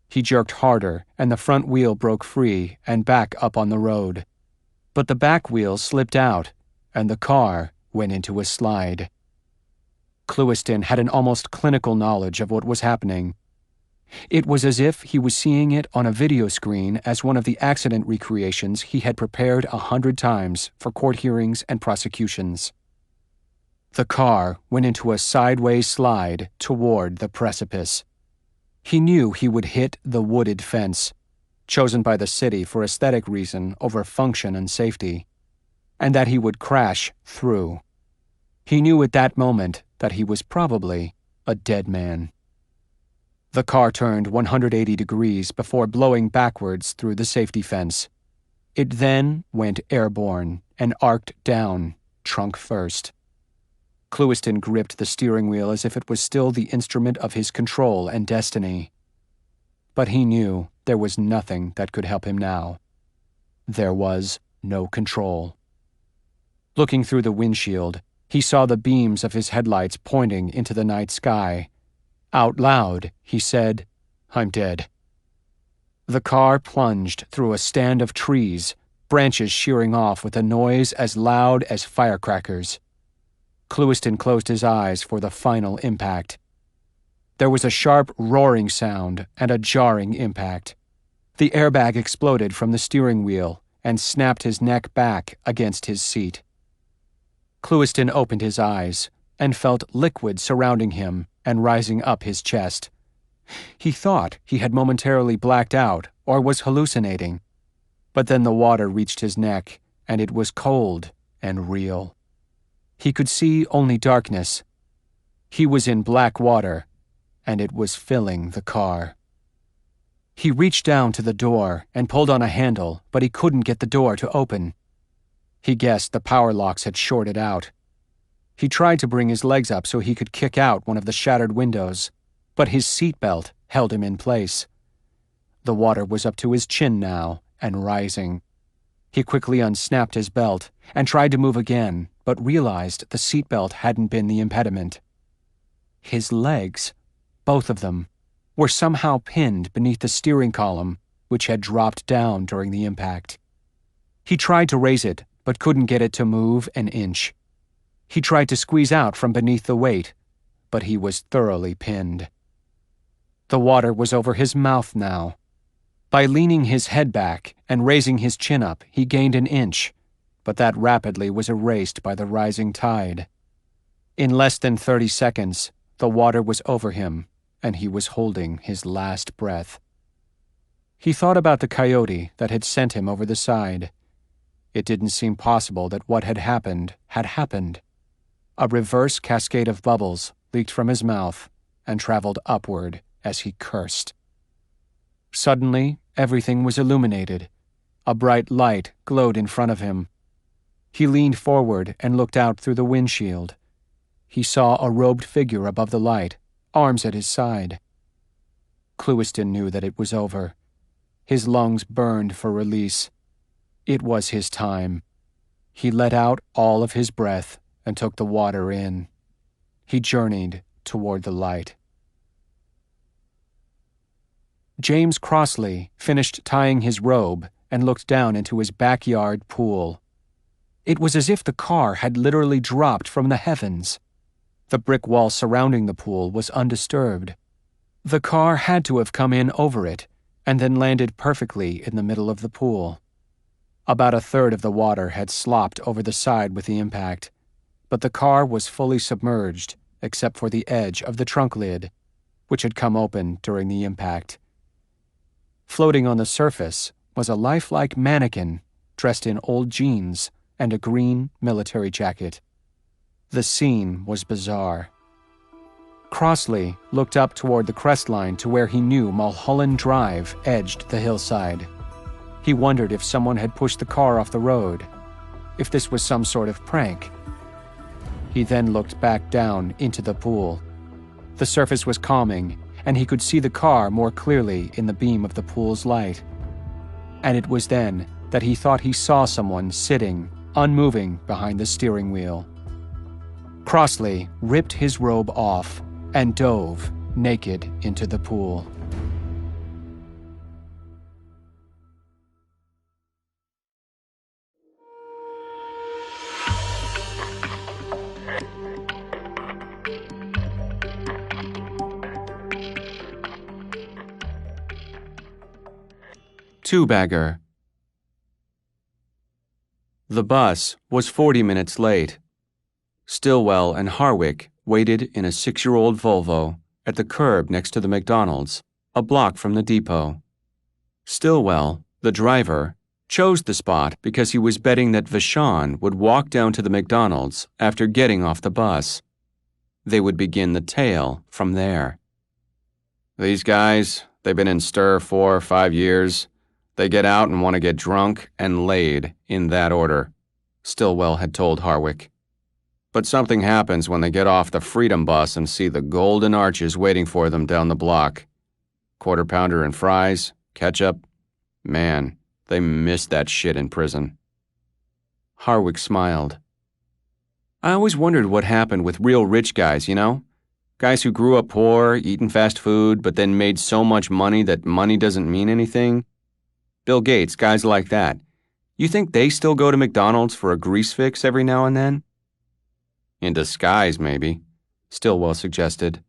He jerked harder, and the front wheel broke free and back up on the road. But the back wheel slipped out, and the car went into a slide. Clewiston had an almost clinical knowledge of what was happening. It was as if he was seeing it on a video screen as one of the accident recreations he had prepared 100 times for court hearings and prosecutions. The car went into a sideways slide toward the precipice. He knew he would hit the wooded fence, chosen by the city for aesthetic reason over function and safety, and that he would crash through. He knew at that moment that he was probably a dead man. The car turned 180 degrees before blowing backwards through the safety fence. It then went airborne and arced down, trunk first. Clewiston gripped the steering wheel as if it was still the instrument of his control and destiny. But he knew there was nothing that could help him now. There was no control. Looking through the windshield, he saw the beams of his headlights pointing into the night sky. Out loud, he said, "I'm dead." The car plunged through a stand of trees, branches shearing off with a noise as loud as firecrackers. Clewiston closed his eyes for the final impact. There was a sharp roaring sound and a jarring impact. The airbag exploded from the steering wheel and snapped his neck back against his seat. Clewiston opened his eyes and felt liquid surrounding him and rising up his chest. He thought he had momentarily blacked out or was hallucinating. But then the water reached his neck, and it was cold and real. He could see only darkness. He was in black water, and it was filling the car. He reached down to the door and pulled on a handle, but he couldn't get the door to open. He guessed the power locks had shorted out. He tried to bring his legs up so he could kick out one of the shattered windows, but his seatbelt held him in place. The water was up to his chin now and rising. He quickly unsnapped his belt and tried to move again, but realized the seatbelt hadn't been the impediment. His legs, both of them, were somehow pinned beneath the steering column, which had dropped down during the impact. He tried to raise it, but couldn't get it to move an inch. He tried to squeeze out from beneath the weight, but he was thoroughly pinned. The water was over his mouth now. By leaning his head back and raising his chin up, he gained an inch, but that rapidly was erased by the rising tide. In less than 30 seconds, the water was over him, and he was holding his last breath. He thought about the coyote that had sent him over the side. It didn't seem possible that what had happened had happened. A reverse cascade of bubbles leaked from his mouth and traveled upward as he cursed. Suddenly, everything was illuminated. A bright light glowed in front of him. He leaned forward and looked out through the windshield. He saw a robed figure above the light, arms at his side. Clewiston knew that it was over. His lungs burned for release. It was his time. He let out all of his breath and took the water in. He journeyed toward the light. James Crossley finished tying his robe and looked down into his backyard pool. It was as if the car had literally dropped from the heavens. The brick wall surrounding the pool was undisturbed. The car had to have come in over it and then landed perfectly in the middle of the pool. About a third of the water had slopped over the side with the impact, but the car was fully submerged except for the edge of the trunk lid, which had come open during the impact. Floating on the surface was a lifelike mannequin dressed in old jeans and a green military jacket. The scene was bizarre. Crossley looked up toward the crestline to where he knew Mulholland Drive edged the hillside. He wondered if someone had pushed the car off the road, if this was some sort of prank. He then looked back down into the pool. The surface was calming, and he could see the car more clearly in the beam of the pool's light. And it was then that he thought he saw someone sitting, unmoving behind the steering wheel. Crossley ripped his robe off and dove naked into the pool. Two-bagger. The bus was 40 minutes late. Stillwell and Harwick waited in a 6-year-old Volvo at the curb next to the McDonald's, a block from the depot. Stillwell, the driver, chose the spot because he was betting that Vashon would walk down to the McDonald's after getting off the bus. They would begin the tale from there. These guys, they've been in stir 4 or 5 years. They get out and want to get drunk and laid in that order, Stillwell had told Harwick. But something happens when they get off the Freedom bus and see the golden arches waiting for them down the block. Quarter pounder and fries, ketchup. Man, they missed that shit in prison. Harwick smiled. I always wondered what happened with real rich guys, you know? Guys who grew up poor, eating fast food, but then made so much money that money doesn't mean anything. Bill Gates, guys like that. You think they still go to McDonald's for a grease fix every now and then? In disguise, maybe, Stillwell suggested.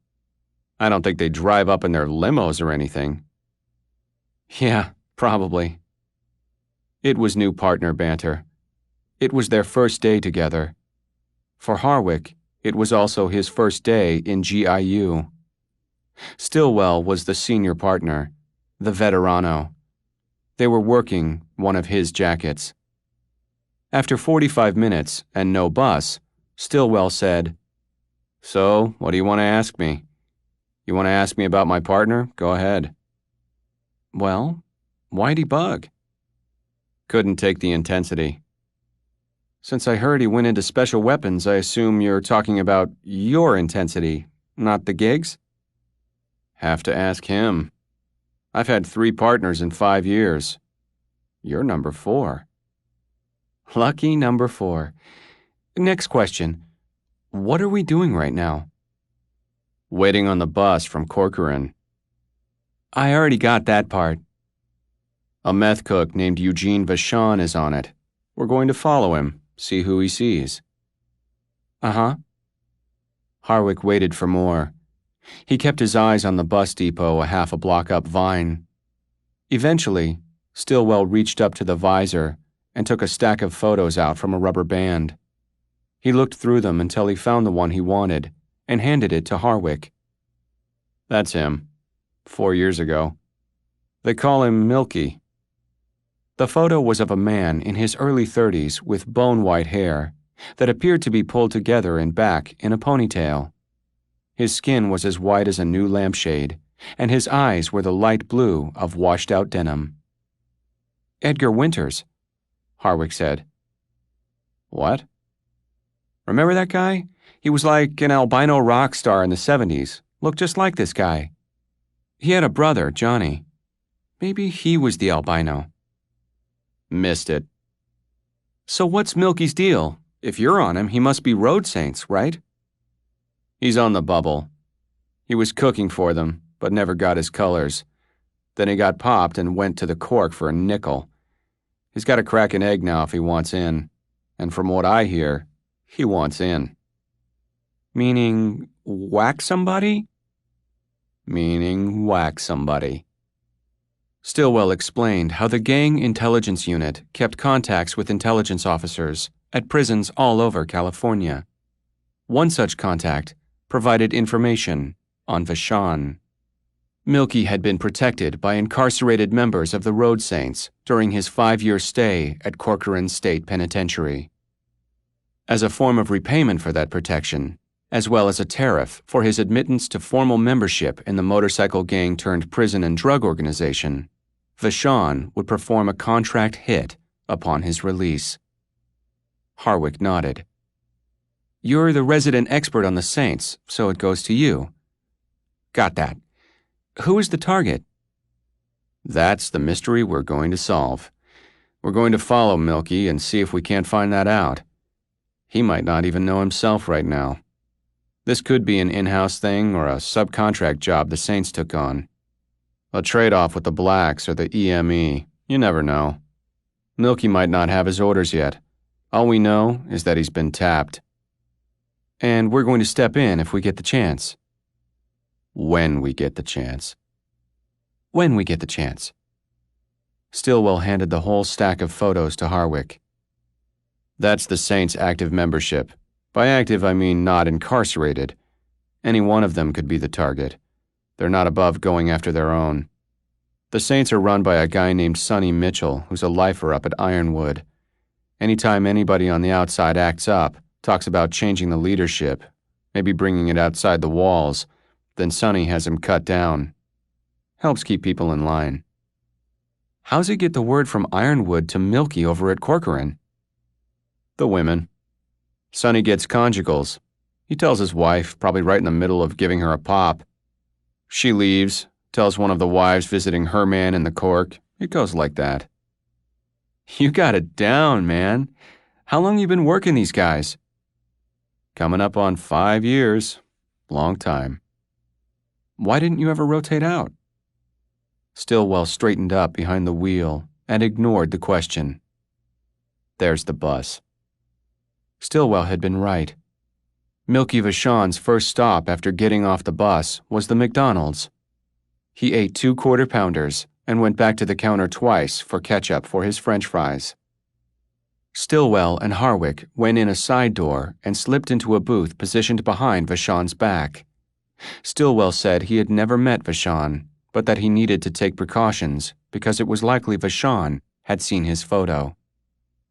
I don't think they drive up in their limos or anything. Yeah, probably. It was new partner banter. It was their first day together. For Harwick, it was also his first day in GIU. Stillwell was the senior partner, the veterano. They were working one of his jackets. After 45 minutes and no bus, Stillwell said, So, what do you want to ask me? You want to ask me about my partner? Go ahead. Well, why'd he bug? Couldn't take the intensity. Since I heard he went into special weapons, I assume you're talking about your intensity, not the gigs? Have to ask him. I've had 3 partners in 5 years. You're number 4. Lucky number 4. Next question. What are we doing right now? Waiting on the bus from Corcoran. I already got that part. A meth cook named Eugene Vashon is on it. We're going to follow him, see who he sees. Uh-huh. Harwick waited for more. He kept his eyes on the bus depot a half a block up Vine. Eventually, Stillwell reached up to the visor and took a stack of photos out from a rubber band. He looked through them until he found the one he wanted and handed it to Harwick. That's him. 4 years ago. They call him Milky. The photo was of a man in his early 30s with bone-white hair that appeared to be pulled together and back in a ponytail. His skin was as white as a new lampshade, and his eyes were the light blue of washed-out denim. Edgar Winters, Harwick said. What? Remember that guy? He was like an albino rock star in the 70s. Looked just like this guy. He had a brother, Johnny. Maybe he was the albino. Missed it. So what's Milky's deal? If you're on him, he must be Road Saints, right? He's on the bubble. He was cooking for them, but never got his colors. Then he got popped and went to the cork for a nickel. He's got to crack an egg now if he wants in. And from what I hear, he wants in. Meaning whack somebody? Meaning whack somebody. Stillwell explained how the gang intelligence unit kept contacts with intelligence officers at prisons all over California. One such contact provided information on Vashon. Milky had been protected by incarcerated members of the Road Saints during his 5-year stay at Corcoran State Penitentiary. As a form of repayment for that protection, as well as a tariff for his admittance to formal membership in the motorcycle gang turned prison and drug organization, Vashon would perform a contract hit upon his release. Harwick nodded. You're the resident expert on the Saints, so it goes to you. Got that. Who is the target? That's the mystery we're going to solve. We're going to follow Milky and see if we can't find that out. He might not even know himself right now. This could be an in-house thing or a subcontract job the Saints took on. A trade-off with the Blacks or the EME, you never know. Milky might not have his orders yet. All we know is that he's been tapped. And we're going to step in if we get the chance. When we get the chance. When we get the chance. Stillwell handed the whole stack of photos to Harwick. That's the Saints' active membership. By active, I mean not incarcerated. Any one of them could be the target. They're not above going after their own. The Saints are run by a guy named Sonny Mitchell, who's a lifer up at Ironwood. Anytime anybody on the outside acts up, talks about changing the leadership, maybe bringing it outside the walls, then Sonny has him cut down. Helps keep people in line. How's he get the word from Ironwood to Milky over at Corcoran? The women. Sonny gets conjugals. He tells his wife, probably right in the middle of giving her a pop. She leaves, tells one of the wives visiting her man in the cork. It goes like that. You got it down, man. How long you been working these guys? Coming up on 5 years. Long time. Why didn't you ever rotate out? Stillwell straightened up behind the wheel and ignored the question. There's the bus. Stillwell had been right. Milky Vashon's first stop after getting off the bus was the McDonald's. He ate 2 quarter-pounders and went back to the counter twice for ketchup for his French fries. Stillwell and Harwick went in a side door and slipped into a booth positioned behind Vashon's back. Stillwell said he had never met Vashon, but that he needed to take precautions because it was likely Vashon had seen his photo.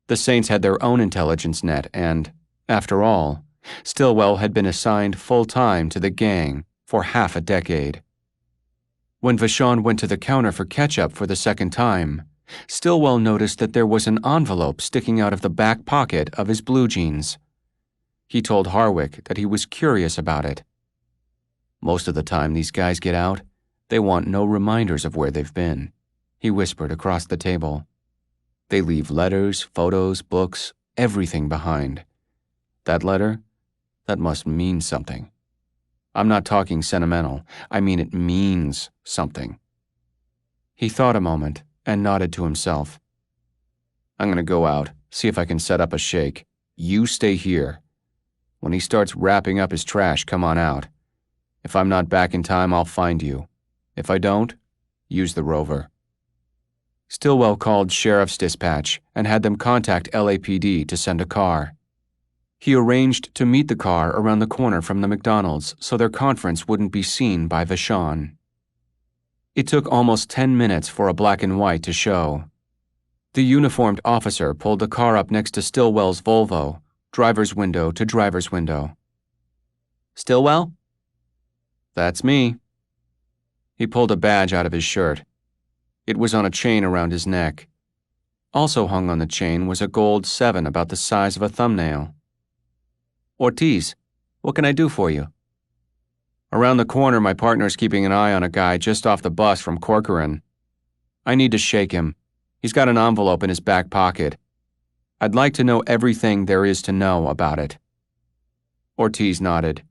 The Saints had their own intelligence net and, after all, Stillwell had been assigned full-time to the gang for half a decade. When Vashon went to the counter for ketchup for the second time, Stillwell noticed that there was an envelope sticking out of the back pocket of his blue jeans. He told Harwick that he was curious about it. Most of the time these guys get out, they want no reminders of where they've been, he whispered across the table. They leave letters, photos, books, everything behind. That letter? That must mean something. I'm not talking sentimental. I mean it means something. He thought a moment and nodded to himself. I'm going to go out, see if I can set up a shake. You stay here. When he starts wrapping up his trash, come on out. If I'm not back in time, I'll find you. If I don't, use the rover. Stillwell called Sheriff's Dispatch and had them contact LAPD to send a car. He arranged to meet the car around the corner from the McDonald's so their conference wouldn't be seen by Vashon. It took almost 10 minutes for a black and white to show. The uniformed officer pulled the car up next to Stillwell's Volvo, driver's window to driver's window. Stillwell? That's me. He pulled a badge out of his shirt. It was on a chain around his neck. Also hung on the chain was a gold 7 about the size of a thumbnail. "Ortiz, what can I do for you?" "Around the corner, my partner's keeping an eye on a guy just off the bus from Corcoran. I need to shake him. He's got an envelope in his back pocket. I'd like to know everything there is to know about it." Ortiz nodded.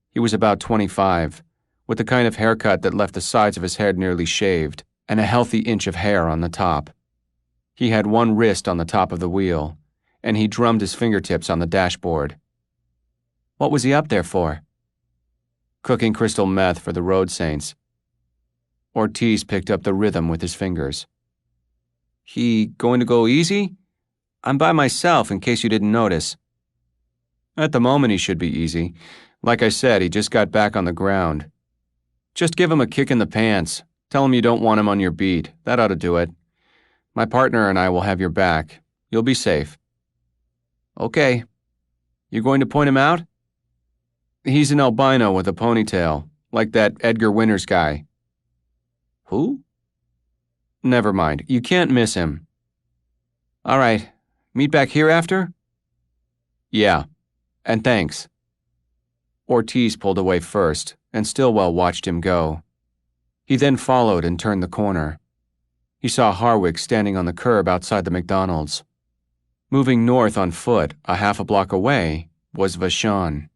He was about 25, with the kind of haircut that left the sides of his head nearly shaved, and a healthy inch of hair on the top. He had one wrist on the top of the wheel, and he drummed his fingertips on the dashboard. "What was he up there for?" "Cooking crystal meth for the road saints." Ortiz picked up the rhythm with his fingers. "He going to go easy? I'm by myself in case you didn't notice." "At the moment he should be easy. Like I said, he just got back on the ground. Just give him a kick in the pants. Tell him you don't want him on your beat. That ought to do it. My partner and I will have your back. You'll be safe." "Okay. You going to point him out?" "He's an albino with a ponytail, like that Edgar Winters guy." "Who?" "Never mind. You can't miss him." "All right. Meet back here after?" "Yeah. And thanks." Ortiz pulled away first, and Stillwell watched him go. He then followed and turned the corner. He saw Harwick standing on the curb outside the McDonald's. Moving north on foot, a half a block away, was Vashon.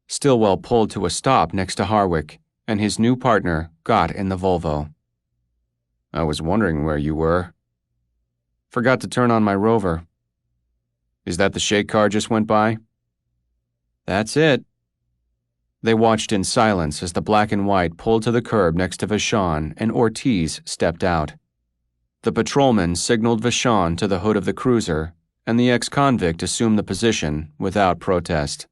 Stillwell pulled to a stop next to Harwick, and his new partner got in the Volvo. "I was wondering where you were." "Forgot to turn on my rover." "Is that the shake car just went by?" "That's it." They watched in silence as the black and white pulled to the curb next to Vashon and Ortiz stepped out. The patrolman signaled Vashon to the hood of the cruiser, and the ex-convict assumed the position without protest.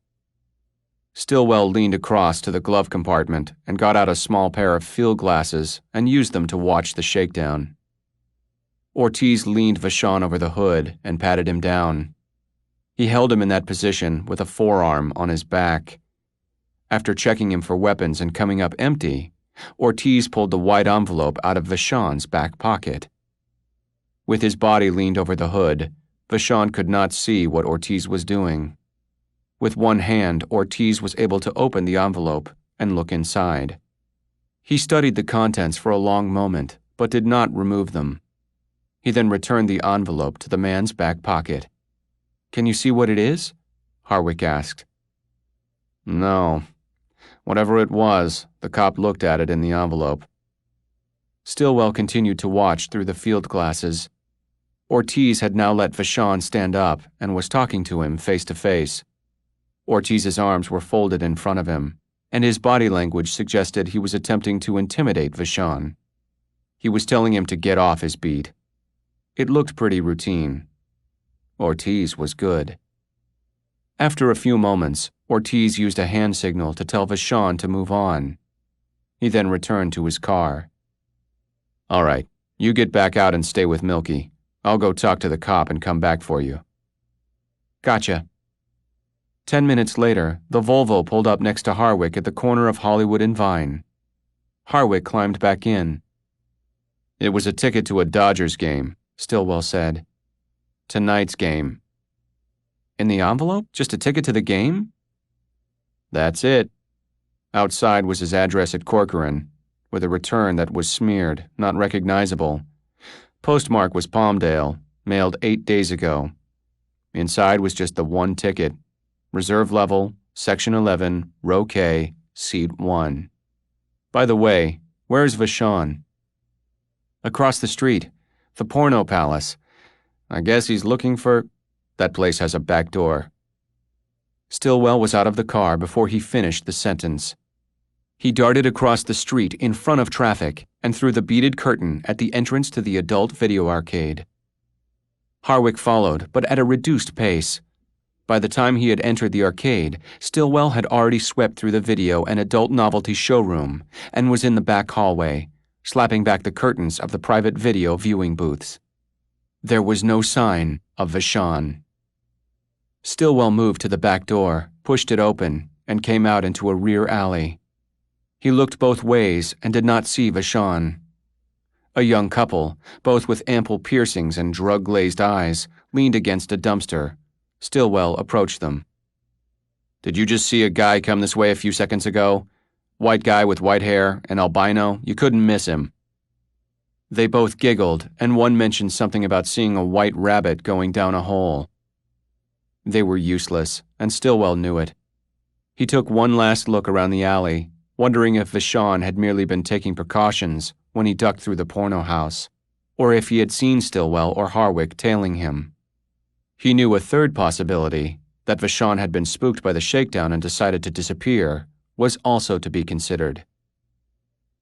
Stillwell leaned across to the glove compartment and got out a small pair of field glasses and used them to watch the shakedown. Ortiz leaned Vashon over the hood and patted him down. He held him in that position with a forearm on his back. After checking him for weapons and coming up empty, Ortiz pulled the white envelope out of Vashon's back pocket. With his body leaned over the hood, Vashon could not see what Ortiz was doing. With one hand, Ortiz was able to open the envelope and look inside. He studied the contents for a long moment, but did not remove them. He then returned the envelope to the man's back pocket. "Can you see what it is?" Harwick asked. "No. Whatever it was, the cop looked at it in the envelope." Stillwell continued to watch through the field glasses. Ortiz had now let Vashon stand up and was talking to him face to face. Ortiz's arms were folded in front of him, and his body language suggested he was attempting to intimidate Vashon. He was telling him to get off his beat. It looked pretty routine. Ortiz was good. After a few moments, Ortiz used a hand signal to tell Vashon to move on. He then returned to his car. "All right, you get back out and stay with Milky. I'll go talk to the cop and come back for you." "Gotcha." 10 minutes later, the Volvo pulled up next to Harwick at the corner of Hollywood and Vine. Harwick climbed back in. "It was a ticket to a Dodgers game," Stillwell said. "Tonight's game." "In the envelope? Just a ticket to the game?" "That's it." Outside was his address at Corcoran, with a return that was smeared, not recognizable. Postmark was Palmdale, mailed 8 days ago. Inside was just the one ticket. Reserve level, Section 11, Row K, Seat 1. "By the way, where's Vashon?" "Across the street. The Porno Palace. I guess he's looking for—" "That place has a back door." Stillwell was out of the car before he finished the sentence. He darted across the street in front of traffic and through the beaded curtain at the entrance to the adult video arcade. Harwick followed, but at a reduced pace. By the time he had entered the arcade, Stillwell had already swept through the video and adult novelty showroom and was in the back hallway, slapping back the curtains of the private video viewing booths. There was no sign of Vashon. Stillwell moved to the back door, pushed it open, and came out into a rear alley. He looked both ways and did not see Vashon. A young couple, both with ample piercings and drug-glazed eyes, leaned against a dumpster. Stillwell approached them. "Did you just see a guy come this way a few seconds ago? White guy with white hair, an albino, you couldn't miss him." They both giggled, and one mentioned something about seeing a white rabbit going down a hole. They were useless, and Stillwell knew it. He took one last look around the alley, wondering if Vashon had merely been taking precautions when he ducked through the porno house, or if he had seen Stillwell or Harwick tailing him. He knew a third possibility, that Vashon had been spooked by the shakedown and decided to disappear, was also to be considered.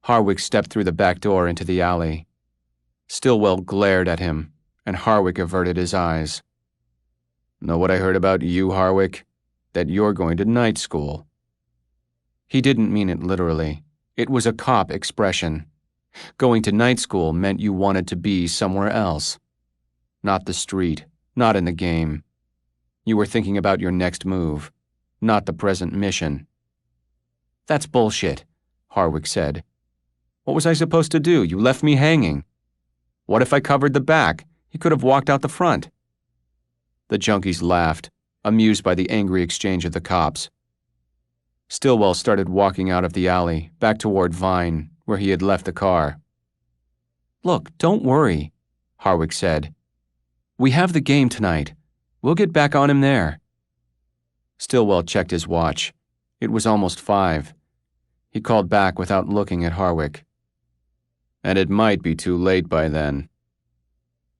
Harwick stepped through the back door into the alley. Stillwell glared at him, and Harwick averted his eyes. "Know what I heard about you, Harwick? That you're going to night school." He didn't mean it literally. It was a cop expression. Going to night school meant you wanted to be somewhere else. Not the street, not in the game. You were thinking about your next move, not the present mission. "That's bullshit," Harwick said. "What was I supposed to do? You left me hanging. What if I covered the back? He could have walked out the front." The junkies laughed, amused by the angry exchange of the cops. Stillwell started walking out of the alley, back toward Vine, where he had left the car. "Look, don't worry," Harwick said. "We have the game tonight. We'll get back on him there." Stillwell checked his watch. It was almost 5. He called back without looking at Harwick. "And it might be too late by then."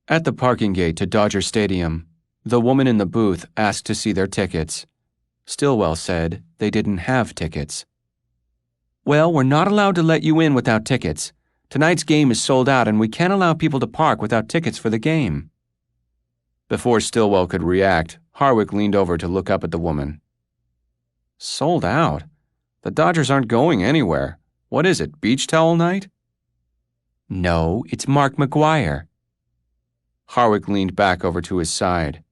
At the parking gate to Dodger Stadium, the woman in the booth asked to see their tickets. Stillwell said they didn't have tickets. "Well, we're not allowed to let you in without tickets. Tonight's game is sold out and we can't allow people to park without tickets for the game." Before Stillwell could react, Harwick leaned over to look up at the woman. "Sold out? The Dodgers aren't going anywhere. What is it, beach towel night?" "No, it's Mark McGuire." Harwick leaned back over to his side.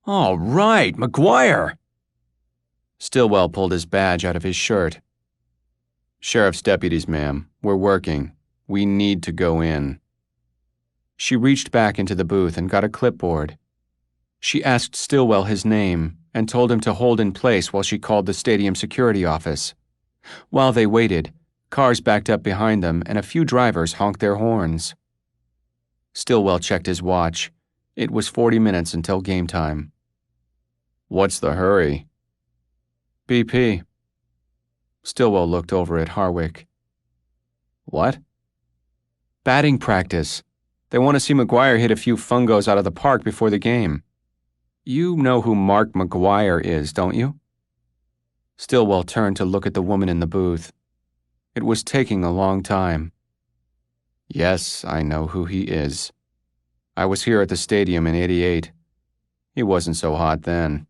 "All right, McGuire." Stillwell pulled his badge out of his shirt. "Sheriff's deputies, ma'am. We're working. We need to go in." She reached back into the booth and got a clipboard. She asked Stillwell his name and told him to hold in place while she called the stadium security office. While they waited, cars backed up behind them and a few drivers honked their horns. Stillwell checked his watch. It was 40 minutes until game time. "What's the hurry?" "BP." Stillwell looked over at Harwick. "What?" "Batting practice. They want to see McGuire hit a few fungos out of the park before the game. You know who Mark McGuire is, don't you?" Stillwell turned to look at the woman in the booth. It was taking a long time. "Yes, I know who he is. I was here at the stadium in '88. He wasn't so hot then."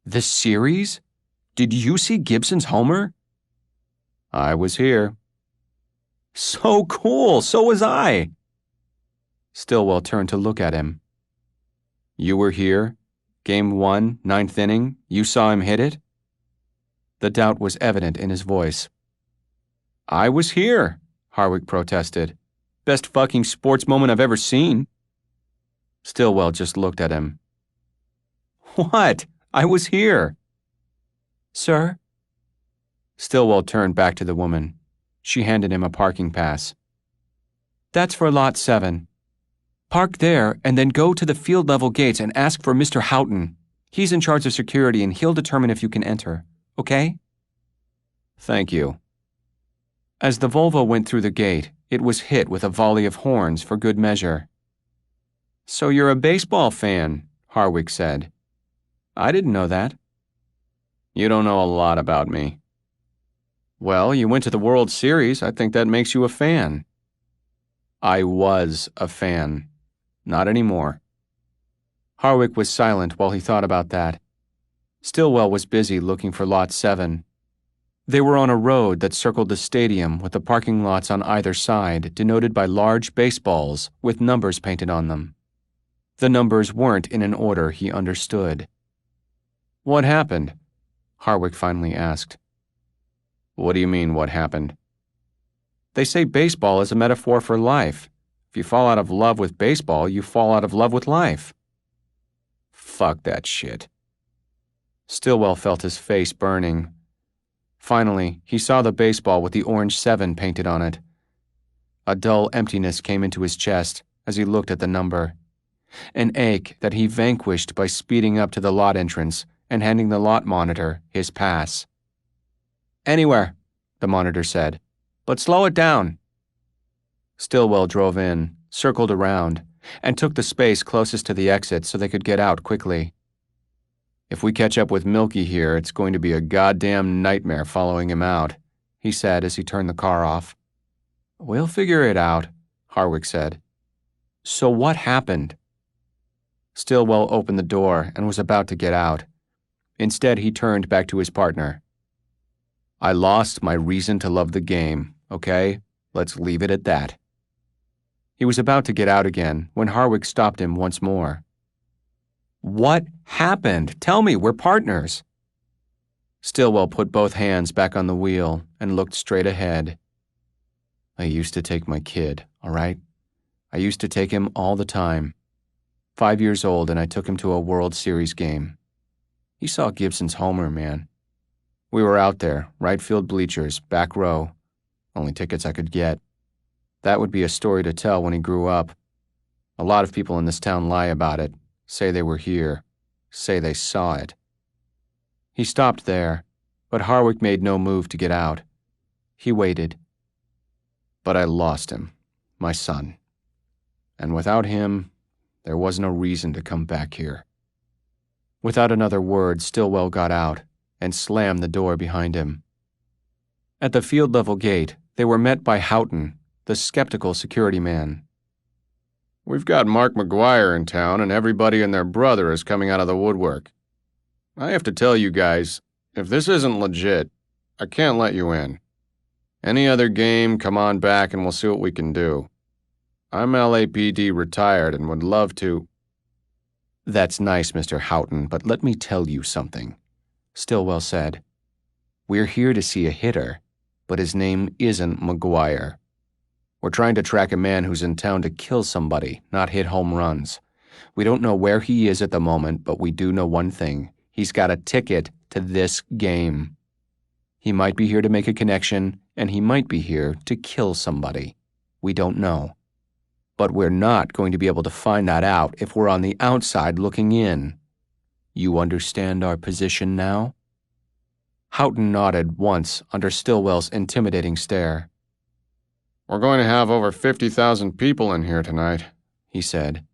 "The series? Did you see Gibson's homer?" "I was here." "So cool, so was I." Stillwell turned to look at him. "You were here? Game 1, 9th inning, you saw him hit it?" The doubt was evident in his voice. "I was here," Harwick protested. "Best fucking sports moment I've ever seen." Stillwell just looked at him. "What? I was here." "Sir?" Stillwell turned back to the woman. She handed him a parking pass. "That's for Lot 7. Park there and then go to the field level gates and ask for Mr. Houghton. He's in charge of security and he'll determine if you can enter. Okay?" "Thank you." As the Volvo went through the gate, it was hit with a volley of horns for good measure. "So you're a baseball fan," Harwick said. "I didn't know that." "You don't know a lot about me." "Well, you went to the World Series. I think that makes you a fan." "I was a fan. Not anymore." Harwick was silent while he thought about that. Stillwell was busy looking for Lot 7. They were on a road that circled the stadium with the parking lots on either side denoted by large baseballs with numbers painted on them. The numbers weren't in an order he understood. "What happened?" Harwick finally asked. "What do you mean, what happened?" They say baseball is a metaphor for life. If you fall out of love with baseball, you fall out of love with life. Fuck that shit. Stillwell felt his face burning. Finally, he saw the baseball with the orange 7 painted on it. A dull emptiness came into his chest as he looked at the number. An ache that he vanquished by speeding up to the lot entrance and handing the lot monitor his pass. "Anywhere," the monitor said, "but slow it down." Stillwell drove in, circled around, and took the space closest to the exit so they could get out quickly. "If we catch up with Milky here, it's going to be a goddamn nightmare following him out," he said as he turned the car off. "We'll figure it out," Harwick said. "So what happened?" Stillwell opened the door and was about to get out. Instead, he turned back to his partner. "I lost my reason to love the game, okay? Let's leave it at that." He was about to get out again when Harwick stopped him once more. "What happened? Tell me, we're partners." Stillwell put both hands back on the wheel and looked straight ahead. "I used to take my kid, all right? I used to take him all the time. 5 years old, and I took him to a World Series game. He saw Gibson's homer, man. We were out there, right field bleachers, back row. Only tickets I could get. That would be a story to tell when he grew up. A lot of people in this town lie about it, say they were here, say they saw it." He stopped there, but Harwick made no move to get out. He waited. "But I lost him, my son. And without him, there was no reason to come back here." Without another word, Stillwell got out and slammed the door behind him. At the field-level gate, they were met by Houghton, the skeptical security man. "We've got Mark McGuire in town, and everybody and their brother is coming out of the woodwork. I have to tell you guys, if this isn't legit, I can't let you in. Any other game, come on back and we'll see what we can do. I'm LAPD retired and would love to—" "That's nice, Mr. Houghton, but let me tell you something," Stillwell said. "We're here to see a hitter, but his name isn't McGuire. We're trying to track a man who's in town to kill somebody, not hit home runs. We don't know where he is at the moment, but we do know one thing. He's got a ticket to this game. He might be here to make a connection, and he might be here to kill somebody. We don't know. But we're not going to be able to find that out if we're on the outside looking in. You understand our position now?" Houghton nodded once under Stillwell's intimidating stare. "We're going to have over 50,000 people in here tonight," he said.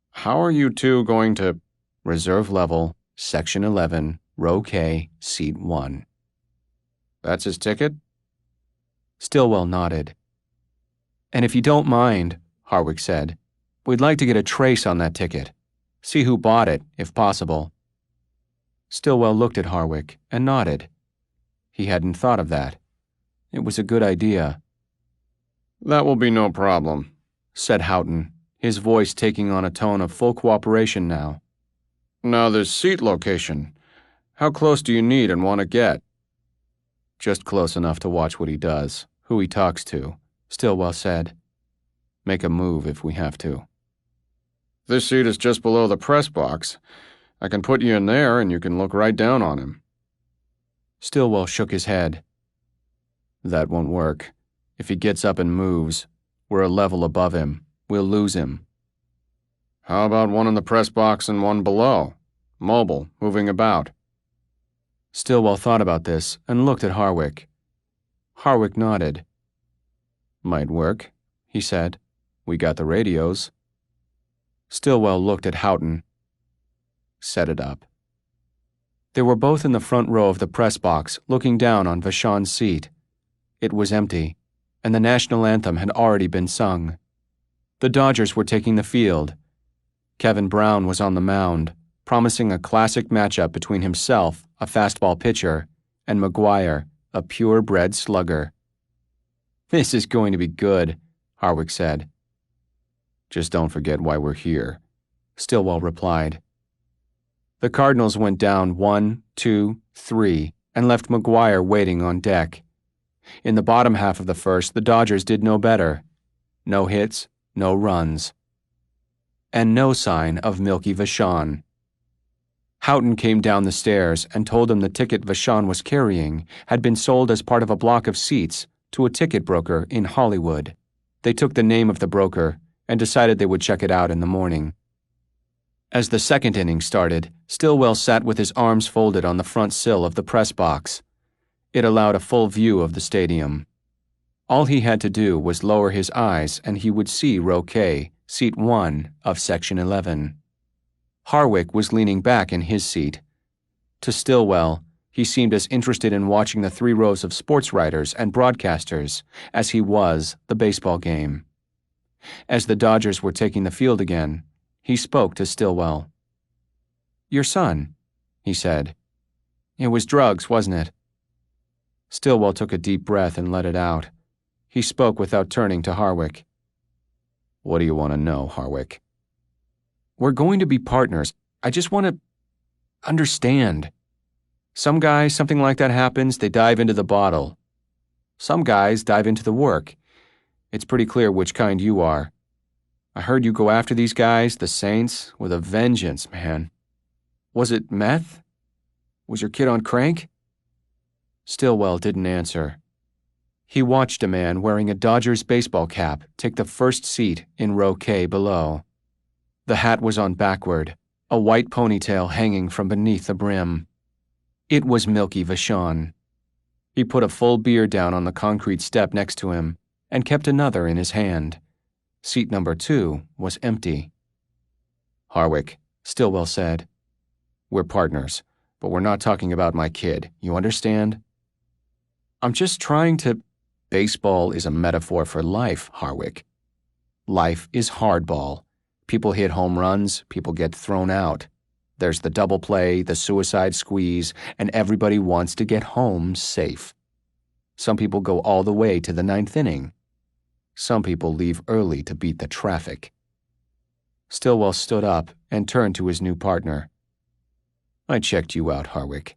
"How are you two going to—" "Reserve level, Section 11, Row K, Seat 1. "That's his ticket?" Stillwell nodded. "And if you don't mind," Harwick said, "we'd like to get a trace on that ticket. See who bought it, if possible." Stillwell looked at Harwick and nodded. He hadn't thought of that. It was a good idea. "That will be no problem," said Houghton, his voice taking on a tone of full cooperation now. "Now this seat location. How close do you need and want to get?" "Just close enough to watch what he does, who he talks to," Stillwell said. "Make a move if we have to." "This seat is just below the press box. I can put you in there and you can look right down on him." Stillwell shook his head. "That won't work. If he gets up and moves, we're a level above him. We'll lose him." "How about one in the press box and one below? Mobile, moving about." Stillwell thought about this and looked at Harwick. Harwick nodded. "Might work," he said. "We got the radios." Stillwell looked at Houghton. "Set it up." They were both in the front row of the press box, looking down on Vashon's seat. It was empty, and the national anthem had already been sung. The Dodgers were taking the field. Kevin Brown was on the mound, promising a classic matchup between himself, a fastball pitcher, and McGuire, a purebred slugger. "This is going to be good," Harwick said. "Just don't forget why we're here," Stillwell replied. The Cardinals went down 1, 2, 3, and left McGuire waiting on deck. In the bottom half of the first, the Dodgers did no better. No hits, no runs. And no sign of Milky Vachon. Houghton came down the stairs and told him the ticket Vachon was carrying had been sold as part of a block of seats to a ticket broker in Hollywood. They took the name of the broker and decided they would check it out in the morning. As the second inning started, Stillwell sat with his arms folded on the front sill of the press box. It allowed a full view of the stadium. All he had to do was lower his eyes and he would see row K, seat 1 of section 11. Harwick was leaning back in his seat. To Stillwell, he seemed as interested in watching the 3 rows of sports writers and broadcasters as he was the baseball game. As the Dodgers were taking the field again, he spoke to Stillwell. "Your son," he said. "It was drugs, wasn't it?" Stillwell took a deep breath and let it out. He spoke without turning to Harwick. "What do you want to know, Harwick?" "We're going to be partners. I just want to understand. Some guys, something like that happens, they dive into the bottle. Some guys dive into the work. It's pretty clear which kind you are. I heard you go after these guys, the Saints, with a vengeance, man. Was it meth? Was your kid on crank?" Stillwell didn't answer. He watched a man wearing a Dodgers baseball cap take the first seat in row K below. The hat was on backward, a white ponytail hanging from beneath the brim. It was Milky Vachon. He put a full beer down on the concrete step next to him and kept another in his hand. Seat number 2 was empty. "Harwick," Stillwell said, "we're partners, but we're not talking about my kid. You understand?" "I'm just trying to—" "Baseball is a metaphor for life, Harwick. Life is hardball. People hit home runs, people get thrown out. There's the double play, the suicide squeeze, and everybody wants to get home safe. Some people go all the way to the 9th inning. Some people leave early to beat the traffic." Stillwell stood up and turned to his new partner. "I checked you out, Harwick.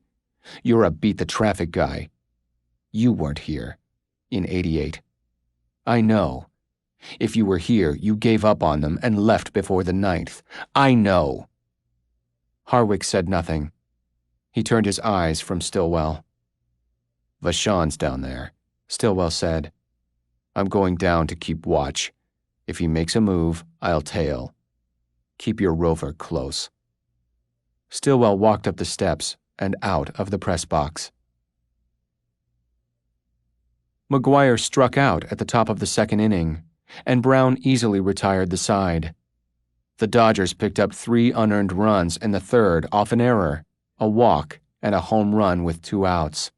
You're a beat-the-traffic guy. You weren't here in '88. I know. If you were here, you gave up on them and left before the 9th. I know." Harwick said nothing. He turned his eyes from Stillwell. "Vachon's down there," Stillwell said. "I'm going down to keep watch. If he makes a move, I'll tail. Keep your rover close." Stillwell walked up the steps and out of the press box. McGuire struck out at the top of the second inning, and Brown easily retired the side. The Dodgers picked up 3 unearned runs in the third off an error, a walk, and a home run with 2 outs.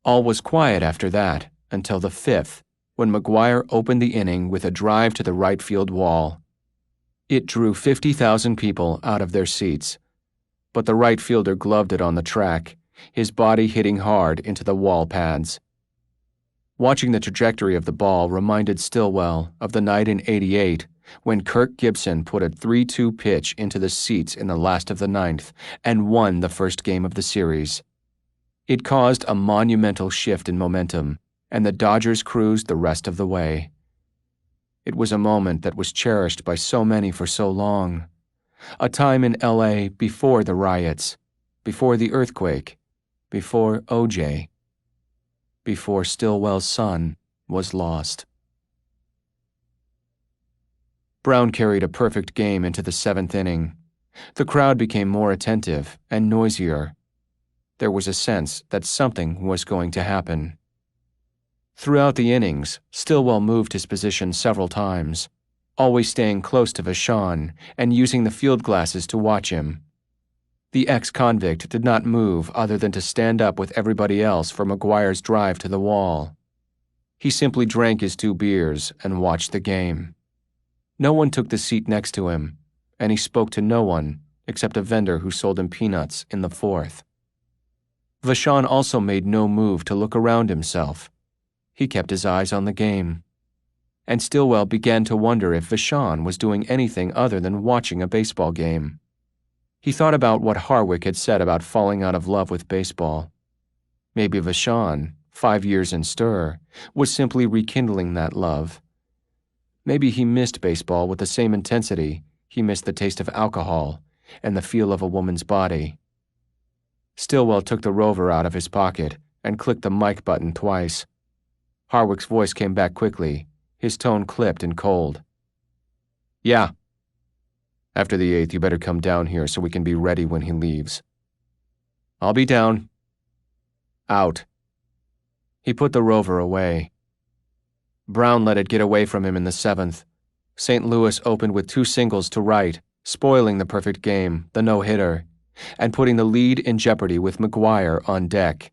All was quiet after that until the 5th, when McGuire opened the inning with a drive to the right field wall. It drew 50,000 people out of their seats, but the right fielder gloved it on the track, his body hitting hard into the wall pads. Watching the trajectory of the ball reminded Stillwell of the night in '88 when Kirk Gibson put a 3-2 pitch into the seats in the last of the 9th and won the first game of the series. It caused a monumental shift in momentum, and the Dodgers cruised the rest of the way. It was a moment that was cherished by so many for so long. A time in L.A. before the riots, before the earthquake, before O.J., before Stillwell's son was lost. Brown carried a perfect game into the 7th inning. The crowd became more attentive and noisier. There was a sense that something was going to happen. Throughout the innings, Stillwell moved his position several times, always staying close to Vachon and using the field glasses to watch him. The ex-convict did not move other than to stand up with everybody else for McGuire's drive to the wall. He simply drank his 2 beers and watched the game. No one took the seat next to him, and he spoke to no one except a vendor who sold him peanuts in the 4th. Vachon also made no move to look around himself. He kept his eyes on the game. And Stillwell began to wonder if Vachon was doing anything other than watching a baseball game. He thought about what Harwick had said about falling out of love with baseball. Maybe Vachon, 5 years in stir, was simply rekindling that love. Maybe he missed baseball with the same intensity he missed the taste of alcohol and the feel of a woman's body. Stillwell took the rover out of his pocket and clicked the mic button twice. Harwick's voice came back quickly, his tone clipped and cold. "Yeah. After the 8th, you better come down here so we can be ready when he leaves." "I'll be down." "Out." He put the rover away. Brown let it get away from him in the 7th. St. Louis opened with 2 singles to right, spoiling the perfect game, the no-hitter, and putting the lead in jeopardy with McGuire on deck.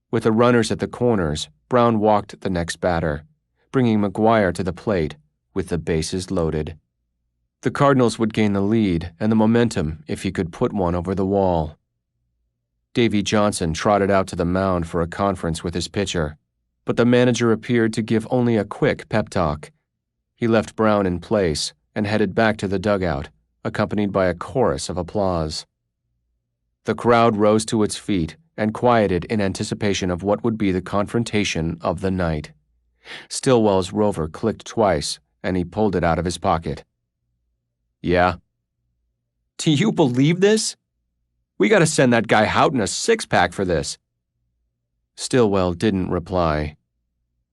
With the runners at the corners, Brown walked the next batter, bringing McGuire to the plate with the bases loaded. The Cardinals would gain the lead and the momentum if he could put one over the wall. Davy Johnson trotted out to the mound for a conference with his pitcher, but the manager appeared to give only a quick pep talk. He left Brown in place and headed back to the dugout, accompanied by a chorus of applause. The crowd rose to its feet and quieted in anticipation of what would be the confrontation of the night. Stillwell's rover clicked twice, and he pulled it out of his pocket. "Yeah." "Do you believe this? We gotta send that guy Houghton a 6-pack for this." Stillwell didn't reply.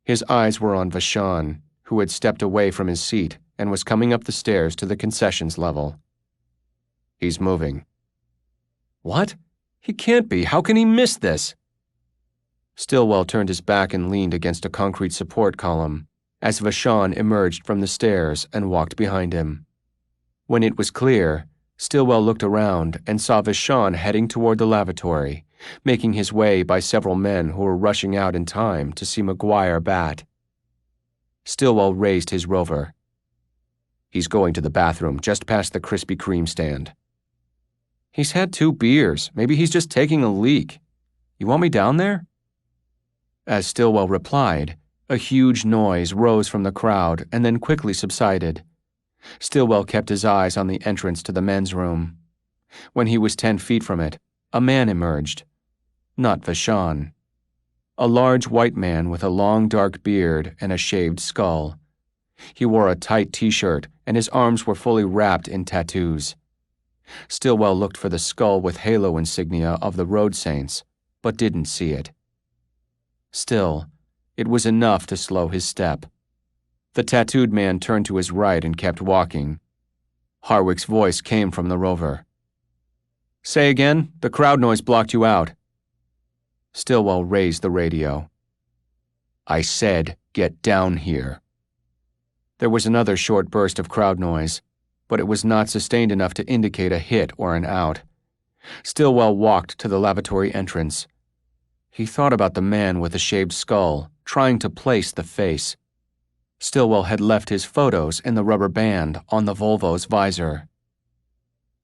His eyes were on Vachon, who had stepped away from his seat and was coming up the stairs to the concessions level. "He's moving." "What? He can't be. How can he miss this?" Stillwell turned his back and leaned against a concrete support column as Vachon emerged from the stairs and walked behind him. When it was clear, Stillwell looked around and saw Vachon heading toward the lavatory, making his way by several men who were rushing out in time to see McGuire bat. Stillwell raised his rover. "He's going to the bathroom just past the Krispy Kreme stand." "He's had 2 beers. Maybe he's just taking a leak. You want me down there?" As Stillwell replied, a huge noise rose from the crowd and then quickly subsided. Stillwell kept his eyes on the entrance to the men's room. When he was 10 feet from it, a man emerged. Not Vachon. A large white man with a long dark beard and a shaved skull. He wore a tight t-shirt and his arms were fully wrapped in tattoos. Stillwell looked for the skull with halo insignia of the Road Saints, but didn't see it. Still, it was enough to slow his step. The tattooed man turned to his right and kept walking. Harwick's voice came from the rover. "Say again, the crowd noise blocked you out." Stillwell raised the radio. "I said, get down here." There was another short burst of crowd noise, but it was not sustained enough to indicate a hit or an out. Stillwell walked to the lavatory entrance. He thought about the man with the shaved skull, trying to place the face. Stillwell had left his photos in the rubber band on the Volvo's visor.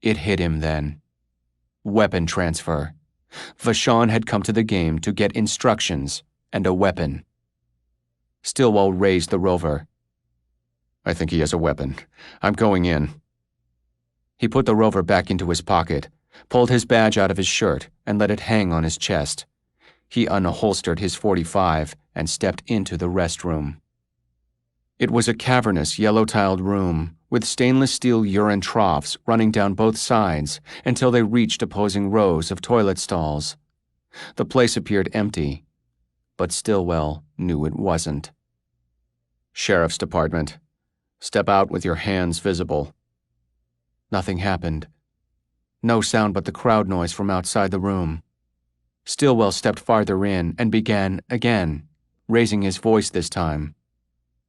It hit him then. Weapon transfer. Vachon had come to the game to get instructions and a weapon. Stillwell raised the rover. "I think he has a weapon. I'm going in." He put the rover back into his pocket, pulled his badge out of his shirt, and let it hang on his chest. He unholstered his .45 and stepped into the restroom. It was a cavernous, yellow-tiled room with stainless steel urine troughs running down both sides until they reached opposing rows of toilet stalls. The place appeared empty, but Stillwell knew it wasn't. "Sheriff's Department. Step out with your hands visible." Nothing happened. No sound but the crowd noise from outside the room. Stillwell stepped farther in and began again, raising his voice this time.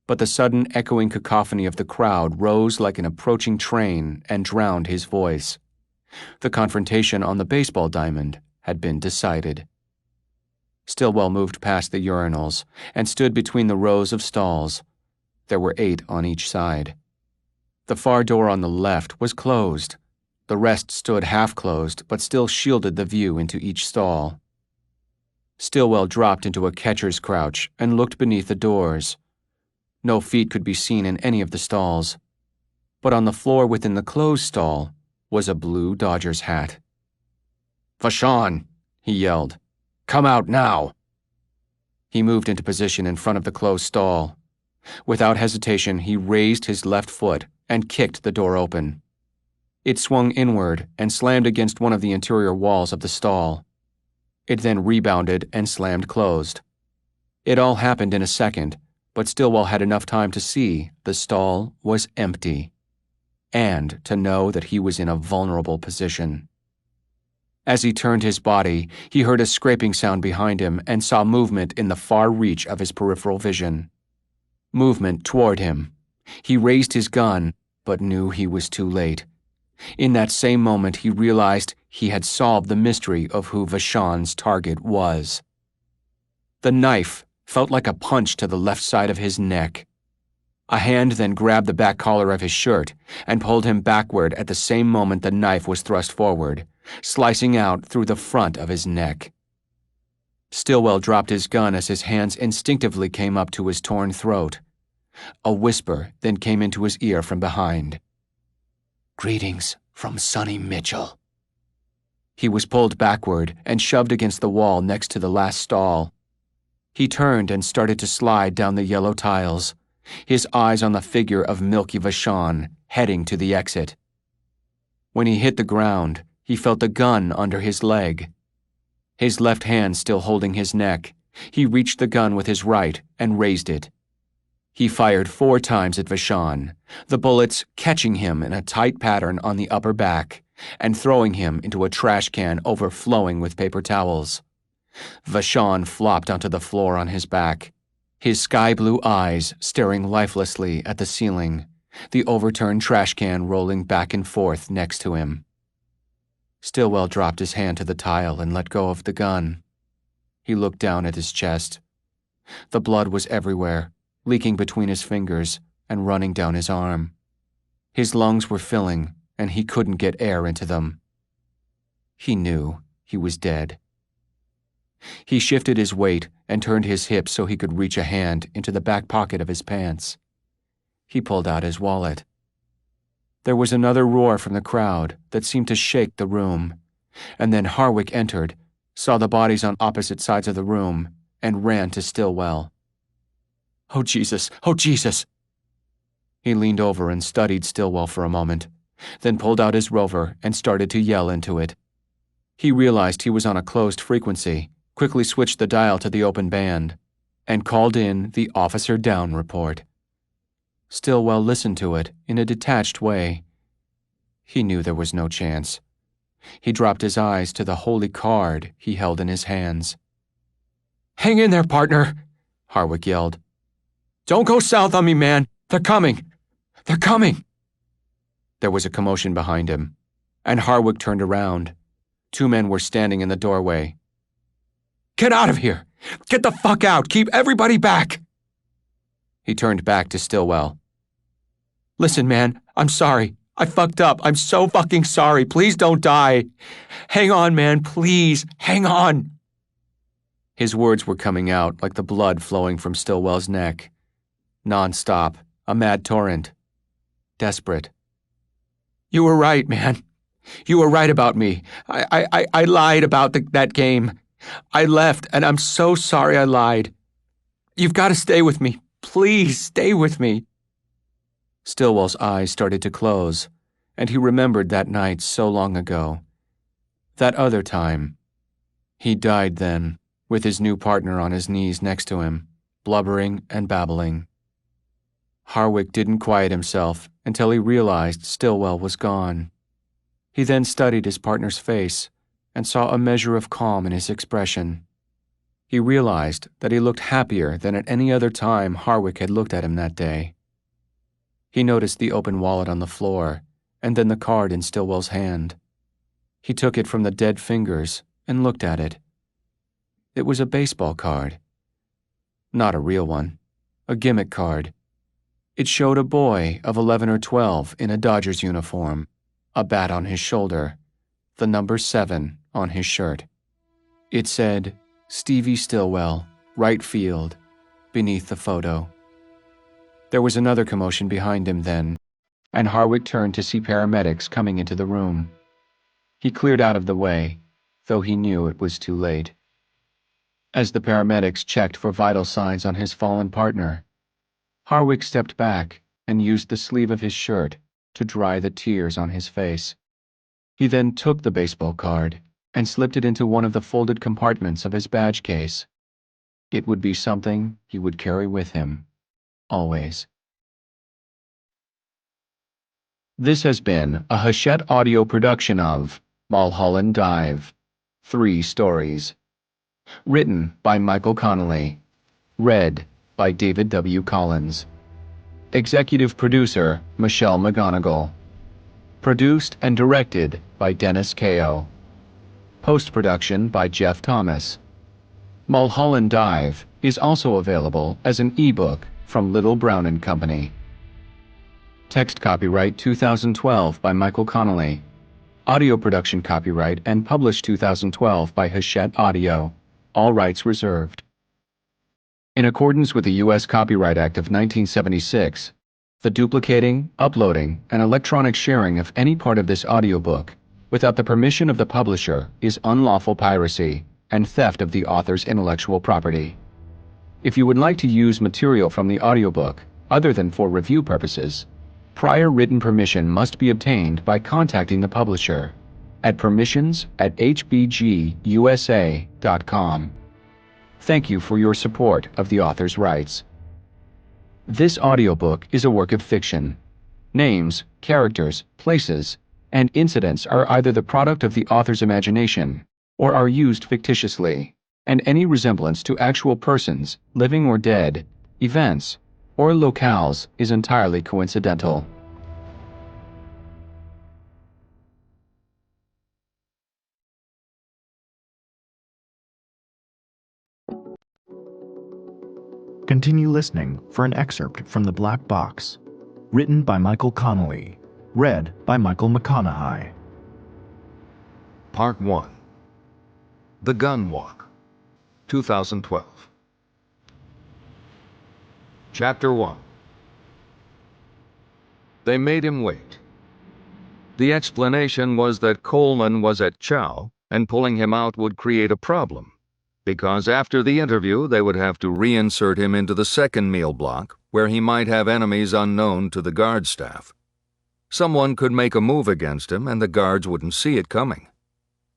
But the sudden echoing cacophony of the crowd rose like an approaching train and drowned his voice. The confrontation on the baseball diamond had been decided. Stillwell moved past the urinals and stood between the rows of stalls. There were 8 on each side. The far door on the left was closed. The rest stood half-closed but still shielded the view into each stall. Stillwell dropped into a catcher's crouch and looked beneath the doors. No feet could be seen in any of the stalls. But on the floor within the closed stall was a blue Dodgers hat. "Vachon," he yelled. "Come out now." He moved into position in front of the closed stall. Without hesitation, he raised his left foot and kicked the door open. It swung inward and slammed against one of the interior walls of the stall. It then rebounded and slammed closed. It all happened in a second, but Stillwell had enough time to see the stall was empty, and to know that he was in a vulnerable position. As he turned his body, he heard a scraping sound behind him and saw movement in the far reach of his peripheral vision. Movement toward him. He raised his gun, but knew he was too late. In that same moment, he realized he had solved the mystery of who Vashon's target was. The knife felt like a punch to the left side of his neck. A hand then grabbed the back collar of his shirt and pulled him backward at the same moment the knife was thrust forward, slicing out through the front of his neck. Stillwell dropped his gun as his hands instinctively came up to his torn throat. A whisper then came into his ear from behind. "Greetings from Sonny Mitchell." He was pulled backward and shoved against the wall next to the last stall. He turned and started to slide down the yellow tiles, his eyes on the figure of Milky Vashon heading to the exit. When he hit the ground, he felt the gun under his leg. His left hand still holding his neck, he reached the gun with his right and raised it. He fired 4 times at Vashon, the bullets catching him in a tight pattern on the upper back and throwing him into a trash can overflowing with paper towels. Vashon flopped onto the floor on his back, his sky-blue eyes staring lifelessly at the ceiling, the overturned trash can rolling back and forth next to him. Stillwell dropped his hand to the tile and let go of the gun. He looked down at his chest. The blood was everywhere, leaking between his fingers and running down his arm. His lungs were filling, and he couldn't get air into them. He knew he was dead. He shifted his weight and turned his hips so he could reach a hand into the back pocket of his pants. He pulled out his wallet. There was another roar from the crowd that seemed to shake the room, and then Harwick entered, saw the bodies on opposite sides of the room, and ran to Stillwell. "Oh, Jesus! Oh, Jesus!" He leaned over and studied Stillwell for a moment, then pulled out his rover and started to yell into it. He realized he was on a closed frequency, quickly switched the dial to the open band, and called in the Officer Down report. Stillwell listened to it in a detached way. He knew there was no chance. He dropped his eyes to the holy card he held in his hands. "Hang in there, partner," Harwick yelled. "Don't go south on me, man. They're coming. They're coming." There was a commotion behind him, and Harwick turned around. 2 men were standing in the doorway. "Get out of here! Get the fuck out! Keep everybody back!" He turned back to Stillwell. "Listen, man, I'm sorry. I fucked up. I'm so fucking sorry. Please don't die. Hang on, man, please. Hang on." His words were coming out like the blood flowing from Stillwell's neck. Non-stop, a mad torrent. Desperate. "You were right, man. You were right about me. I lied about that game. I left, and I'm so sorry I lied. You've got to stay with me. Please stay with me." Stillwell's eyes started to close, and he remembered that night so long ago. That other time. He died then, with his new partner on his knees next to him, blubbering and babbling. Harwick didn't quiet himself until he realized Stillwell was gone. He then studied his partner's face and saw a measure of calm in his expression. He realized that he looked happier than at any other time Harwick had looked at him that day. He noticed the open wallet on the floor, and then the card in Stillwell's hand. He took it from the dead fingers and looked at it. It was a baseball card. Not a real one, a gimmick card. It showed a boy of 11 or 12 in a Dodgers uniform, a bat on his shoulder, the number 7 on his shirt. It said, Stevie Stillwell, right field, beneath the photo. There was another commotion behind him then, and Harwick turned to see paramedics coming into the room. He cleared out of the way, though he knew it was too late. As the paramedics checked for vital signs on his fallen partner, Harwick stepped back and used the sleeve of his shirt to dry the tears on his face. He then took the baseball card and slipped it into one of the folded compartments of his badge case. It would be something he would carry with him, always. This has been a Hachette audio production of Mulholland Dive, 3 stories. Written by Michael Connelly. Read by David W. Collins. Executive producer Michelle McGonigal. Produced and directed by Dennis Kao. Post-production by Jeff Thomas. Mulholland Dive is also available as an ebook from Little Brown & Company. Text copyright 2012 by Michael Connelly. Audio production copyright and published 2012 by Hachette Audio. All rights reserved. In accordance with the U.S. Copyright Act of 1976, the duplicating, uploading, and electronic sharing of any part of this audiobook without the permission of the publisher is unlawful piracy and theft of the author's intellectual property. If you would like to use material from the audiobook other than for review purposes, prior written permission must be obtained by contacting the publisher at permissions@hbgusa.com. Thank you for your support of the author's rights. This audiobook is a work of fiction. Names, characters, places, and incidents are either the product of the author's imagination or are used fictitiously, and any resemblance to actual persons, living or dead, events, or locales is entirely coincidental. Continue listening for an excerpt from The Black Box, written by Michael Connelly, read by Michael McConaughey. Part 1. The Gun Walk, 2012. Chapter 1. They made him wait. The explanation was that Coleman was at Chow, and pulling him out would create a problem, because after the interview they would have to reinsert him into the second meal block, where he might have enemies unknown to the guard staff. Someone could make a move against him and the guards wouldn't see it coming.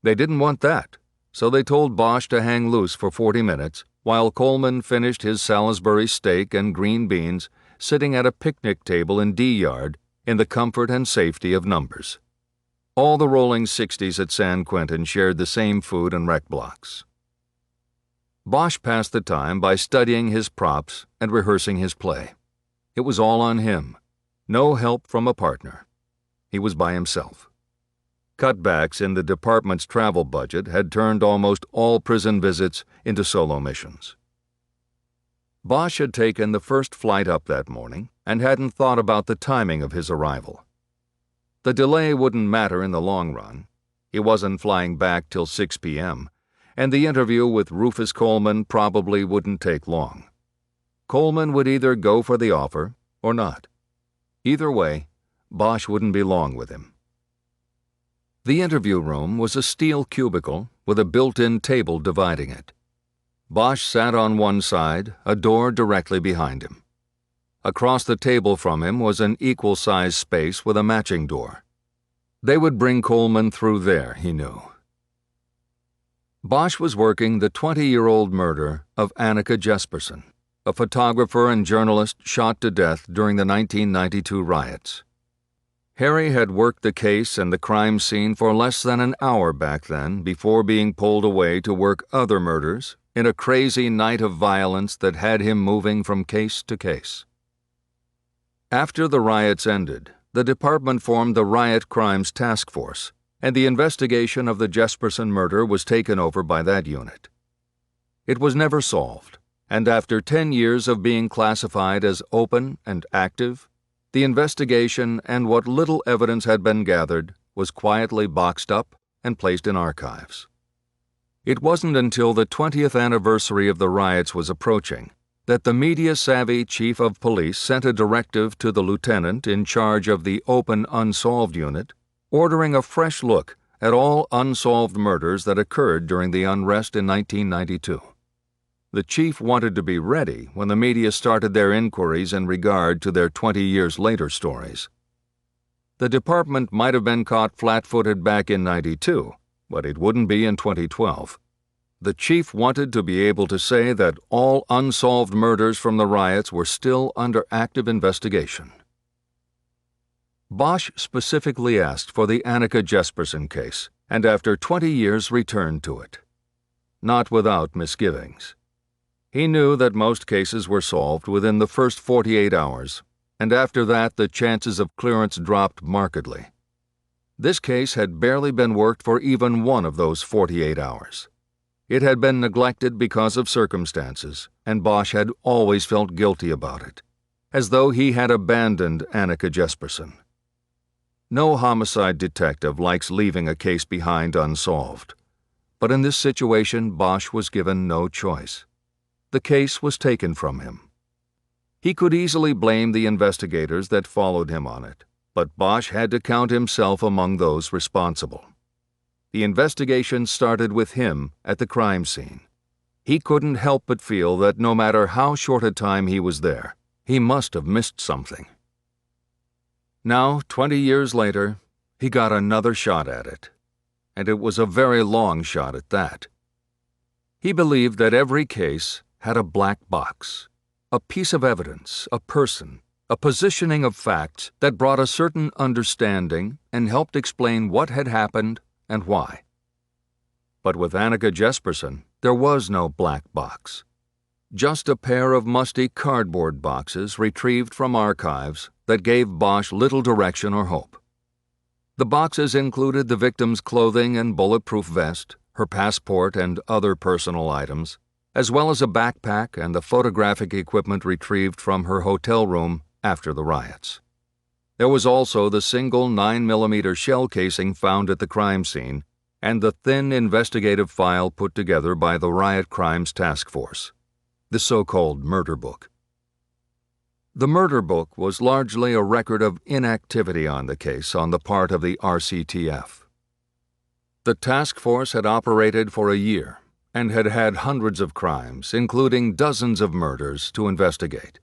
They didn't want that, so they told Bosch to hang loose for 40 minutes while Coleman finished his Salisbury steak and green beans sitting at a picnic table in D Yard in the comfort and safety of numbers. All the rolling 60s at San Quentin shared the same food and rec blocks. Bosch passed the time by studying his props and rehearsing his play. It was all on him. No help from a partner. He was by himself. Cutbacks in the department's travel budget had turned almost all prison visits into solo missions. Bosch had taken the first flight up that morning and hadn't thought about the timing of his arrival. The delay wouldn't matter in the long run. He wasn't flying back till 6 p.m., and the interview with Rufus Coleman probably wouldn't take long. Coleman would either go for the offer or not. Either way, Bosch wouldn't be long with him. The interview room was a steel cubicle with a built-in table dividing it. Bosch sat on one side, a door directly behind him. Across the table from him was an equal-sized space with a matching door. They would bring Coleman through there, he knew. Bosch was working the 20-year-old murder of Annika Jesperson, a photographer and journalist shot to death during the 1992 riots. Harry had worked the case and the crime scene for less than an hour back then before being pulled away to work other murders in a crazy night of violence that had him moving from case to case. After the riots ended, the department formed the Riot Crimes Task Force, and the investigation of the Jesperson murder was taken over by that unit. It was never solved, and after 10 years of being classified as open and active, the investigation and what little evidence had been gathered was quietly boxed up and placed in archives. It wasn't until the 20th anniversary of the riots was approaching that the media-savvy chief of police sent a directive to the lieutenant in charge of the Open Unsolved Unit, ordering a fresh look at all unsolved murders that occurred during the unrest in 1992. The chief wanted to be ready when the media started their inquiries in regard to their 20 years later stories. The department might have been caught flat-footed back in '92, but it wouldn't be in 2012. The chief wanted to be able to say that all unsolved murders from the riots were still under active investigation. Bosch specifically asked for the Annika Jesperson case, and after 20 years returned to it. Not without misgivings. He knew that most cases were solved within the first 48 hours, and after that the chances of clearance dropped markedly. This case had barely been worked for even one of those 48 hours. It had been neglected because of circumstances, and Bosch had always felt guilty about it, as though he had abandoned Annika Jesperson. No homicide detective likes leaving a case behind unsolved, but in this situation Bosch was given no choice. The case was taken from him. He could easily blame the investigators that followed him on it, but Bosch had to count himself among those responsible. The investigation started with him at the crime scene. He couldn't help but feel that no matter how short a time he was there, he must have missed something. Now, 20 years later, he got another shot at it, and it was a very long shot at that. He believed that every case had a black box, a piece of evidence, a person, a positioning of facts that brought a certain understanding and helped explain what had happened and why. But with Annika Jesperson, there was no black box. Just a pair of musty cardboard boxes retrieved from archives that gave Bosch little direction or hope. The boxes included the victim's clothing and bulletproof vest, her passport and other personal items, as well as a backpack and the photographic equipment retrieved from her hotel room after the riots. There was also the single 9mm shell casing found at the crime scene and the thin investigative file put together by the Riot Crimes Task Force, the so-called murder book. The murder book was largely a record of inactivity on the case on the part of the RCTF. The task force had operated for a year and had had hundreds of crimes, including dozens of murders, to investigate.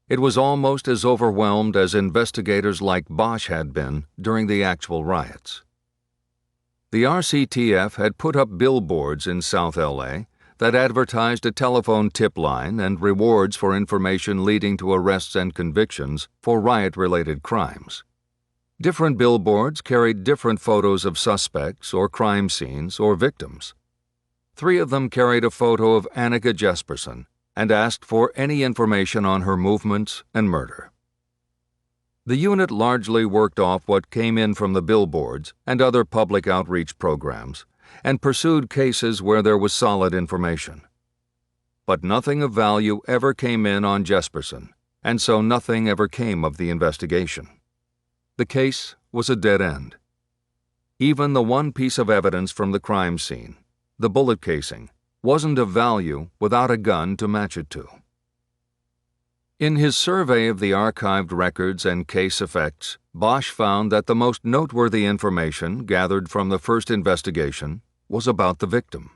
It was almost as overwhelmed as investigators like Bosch had been during the actual riots. The RCTF had put up billboards in South LA that advertised a telephone tip line and rewards for information leading to arrests and convictions for riot-related crimes. Different billboards carried different photos of suspects or crime scenes or victims. 3 of them carried a photo of Annika Jesperson and asked for any information on her movements and murder. The unit largely worked off what came in from the billboards and other public outreach programs and pursued cases where there was solid information. But nothing of value ever came in on Jesperson, and so nothing ever came of the investigation. The case was a dead end. Even the one piece of evidence from the crime scene, the bullet casing, wasn't of value without a gun to match it to. In his survey of the archived records and case effects, Bosch found that the most noteworthy information gathered from the first investigation was about the victim.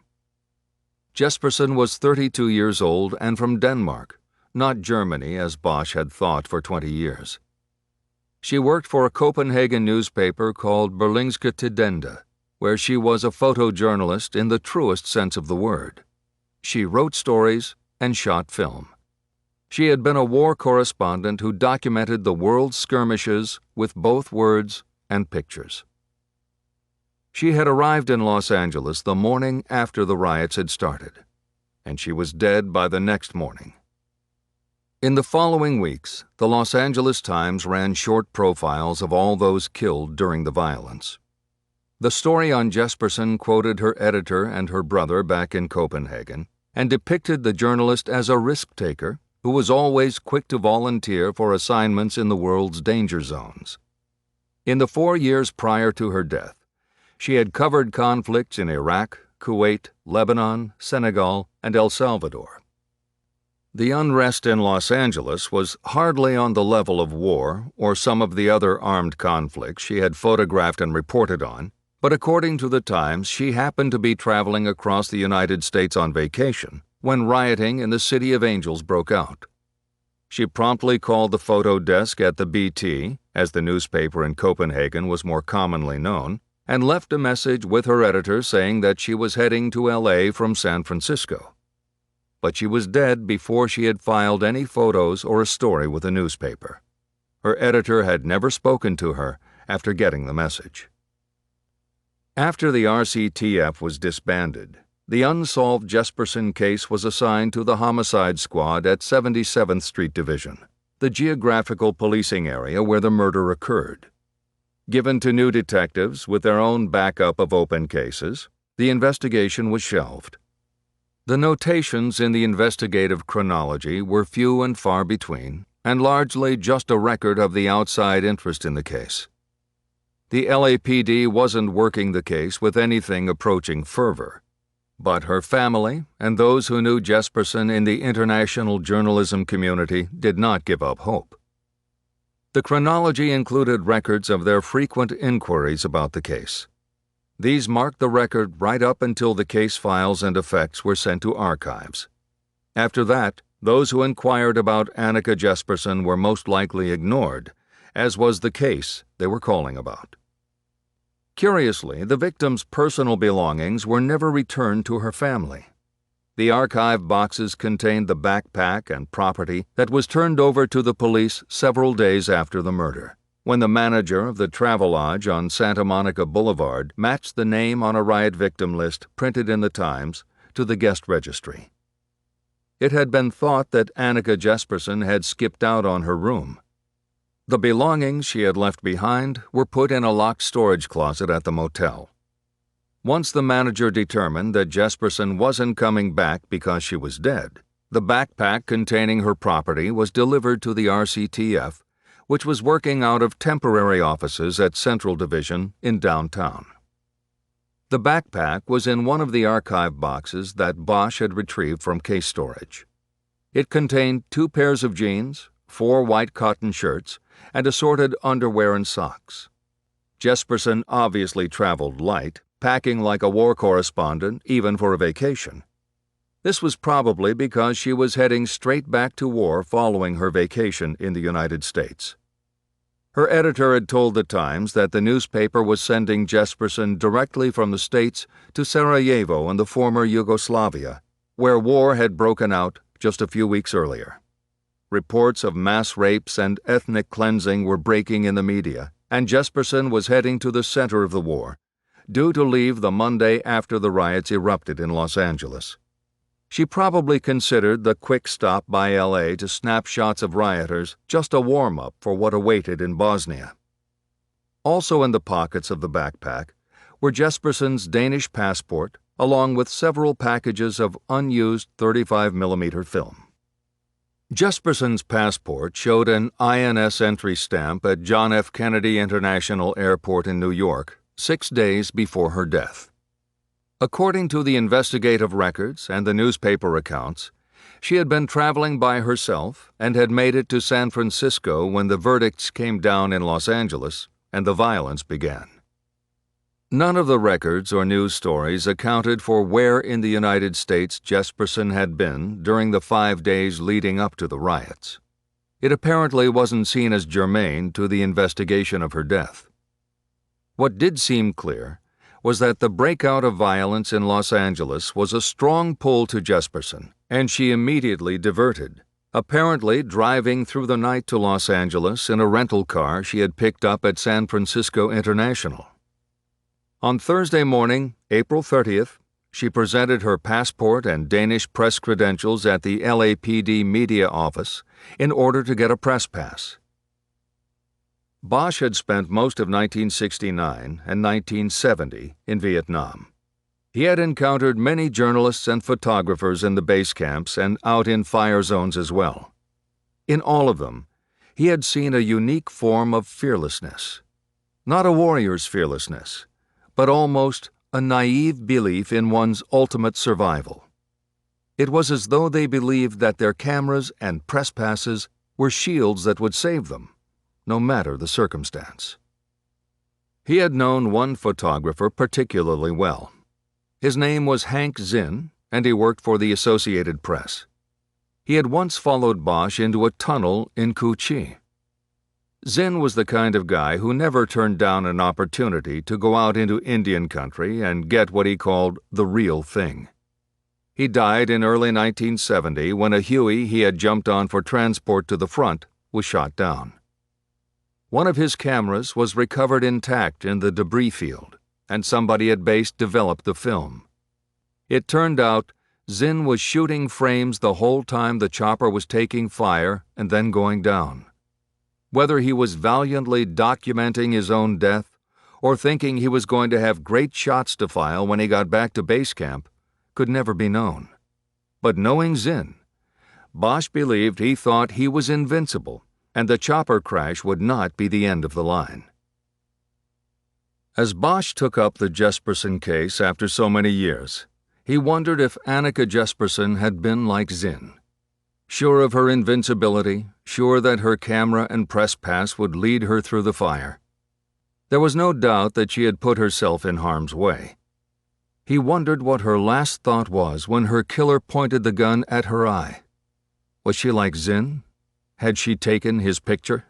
Jesperson was 32 years old and from Denmark, not Germany as Bosch had thought for 20 years. She worked for a Copenhagen newspaper called Berlingske Tidende, where she was a photojournalist in the truest sense of the word. She wrote stories and shot film. She had been a war correspondent who documented the world's skirmishes with both words and pictures. She had arrived in Los Angeles the morning after the riots had started, and she was dead by the next morning. In the following weeks, the Los Angeles Times ran short profiles of all those killed during the violence. The story on Jesperson quoted her editor and her brother back in Copenhagen and depicted the journalist as a risk-taker who was always quick to volunteer for assignments in the world's danger zones. In the 4 years prior to her death, she had covered conflicts in Iraq, Kuwait, Lebanon, Senegal, and El Salvador. The unrest in Los Angeles was hardly on the level of war or some of the other armed conflicts she had photographed and reported on, but according to the Times, she happened to be traveling across the United States on vacation when rioting in the City of Angels broke out. She promptly called the photo desk at the BT, as the newspaper in Copenhagen was more commonly known, and left a message with her editor saying that she was heading to LA from San Francisco. But she was dead before she had filed any photos or a story with the newspaper. Her editor had never spoken to her after getting the message. After the RCTF was disbanded, the unsolved Jesperson case was assigned to the Homicide Squad at 77th Street Division, the geographical policing area where the murder occurred. Given to new detectives with their own backup of open cases, the investigation was shelved. The notations in the investigative chronology were few and far between, and largely just a record of the outside interest in the case. The LAPD wasn't working the case with anything approaching fervor, but her family and those who knew Jesperson in the international journalism community did not give up hope. The chronology included records of their frequent inquiries about the case. These marked the record right up until the case files and effects were sent to archives. After that, those who inquired about Annika Jesperson were most likely ignored, as was the case they were calling about. Curiously, the victim's personal belongings were never returned to her family. The archive boxes contained the backpack and property that was turned over to the police several days after the murder, when the manager of the Travelodge on Santa Monica Boulevard matched the name on a riot victim list printed in the Times to the guest registry. It had been thought that Annika Jesperson had skipped out on her room. The belongings she had left behind were put in a locked storage closet at the motel. Once the manager determined that Jesperson wasn't coming back because she was dead, the backpack containing her property was delivered to the RCTF, which was working out of temporary offices at Central Division in downtown. The backpack was in one of the archive boxes that Bosch had retrieved from case storage. It contained 2 pairs of jeans, 4 white cotton shirts, and assorted underwear and socks. Jesperson obviously traveled light, packing like a war correspondent even for a vacation. This was probably because she was heading straight back to war following her vacation in the United States. Her editor had told the Times that the newspaper was sending Jesperson directly from the States to Sarajevo in the former Yugoslavia, where war had broken out just a few weeks earlier. Reports of mass rapes and ethnic cleansing were breaking in the media, and Jesperson was heading to the center of the war, due to leave the Monday after the riots erupted in Los Angeles. She probably considered the quick stop by LA to snap shots of rioters just a warm-up for what awaited in Bosnia. Also in the pockets of the backpack were Jesperson's Danish passport, along with several packages of unused 35mm film. Jesperson's passport showed an INS entry stamp at John F. Kennedy International Airport in New York 6 days before her death. According to the investigative records and the newspaper accounts, she had been traveling by herself and had made it to San Francisco when the verdicts came down in Los Angeles and the violence began. None of the records or news stories accounted for where in the United States Jesperson had been during the 5 days leading up to the riots. It apparently wasn't seen as germane to the investigation of her death. What did seem clear was that the breakout of violence in Los Angeles was a strong pull to Jesperson, and she immediately diverted, apparently driving through the night to Los Angeles in a rental car she had picked up at San Francisco International. On Thursday morning, April 30th, she presented her passport and Danish press credentials at the LAPD media office in order to get a press pass. Bosch had spent most of 1969 and 1970 in Vietnam. He had encountered many journalists and photographers in the base camps and out in fire zones as well. In all of them, he had seen a unique form of fearlessness. Not a warrior's fearlessness, but almost a naive belief in one's ultimate survival. It was as though they believed that their cameras and press passes were shields that would save them, no matter the circumstance. He had known one photographer particularly well. His name was Hank Zinn, and he worked for the Associated Press. He had once followed Bosch into a tunnel in Coochie. Zinn was the kind of guy who never turned down an opportunity to go out into Indian country and get what he called the real thing. He died in early 1970 when a Huey he had jumped on for transport to the front was shot down. One of his cameras was recovered intact in the debris field, and somebody at base developed the film. It turned out Zinn was shooting frames the whole time the chopper was taking fire and then going down. Whether he was valiantly documenting his own death or thinking he was going to have great shots to file when he got back to base camp could never be known. But knowing Zinn, Bosch believed he thought he was invincible and the chopper crash would not be the end of the line. As Bosch took up the Jesperson case after so many years, he wondered if Annika Jesperson had been like Zinn. Sure of her invincibility, sure that her camera and press pass would lead her through the fire. There was no doubt that she had put herself in harm's way. He wondered what her last thought was when her killer pointed the gun at her eye. Was she like Zinn? Had she taken his picture?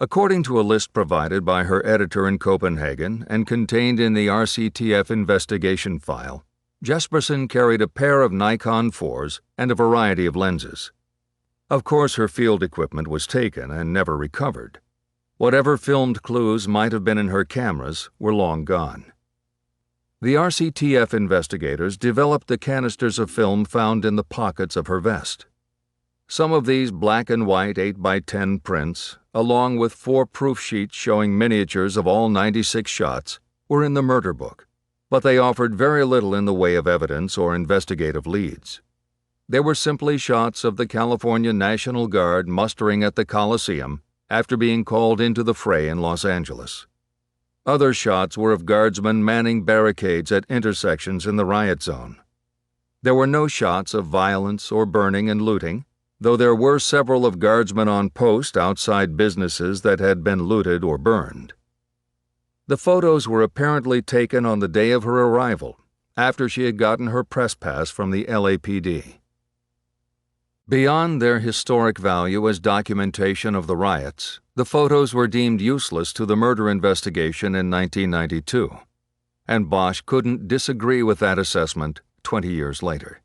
According to a list provided by her editor in Copenhagen and contained in the RCTF investigation file, Jesperson carried a pair of Nikon 4s and a variety of lenses. Of course, her field equipment was taken and never recovered. Whatever filmed clues might have been in her cameras were long gone. The RCTF investigators developed the canisters of film found in the pockets of her vest. Some of these black and white 8x10 prints, along with 4 proof sheets showing miniatures of all 96 shots, were in the murder book, but they offered very little in the way of evidence or investigative leads. They were simply shots of the California National Guard mustering at the Coliseum after being called into the fray in Los Angeles. Other shots were of guardsmen manning barricades at intersections in the riot zone. There were no shots of violence or burning and looting, though there were several of guardsmen on post outside businesses that had been looted or burned. The photos were apparently taken on the day of her arrival, after she had gotten her press pass from the LAPD. Beyond their historic value as documentation of the riots, the photos were deemed useless to the murder investigation in 1992, and Bosch couldn't disagree with that assessment 20 years later.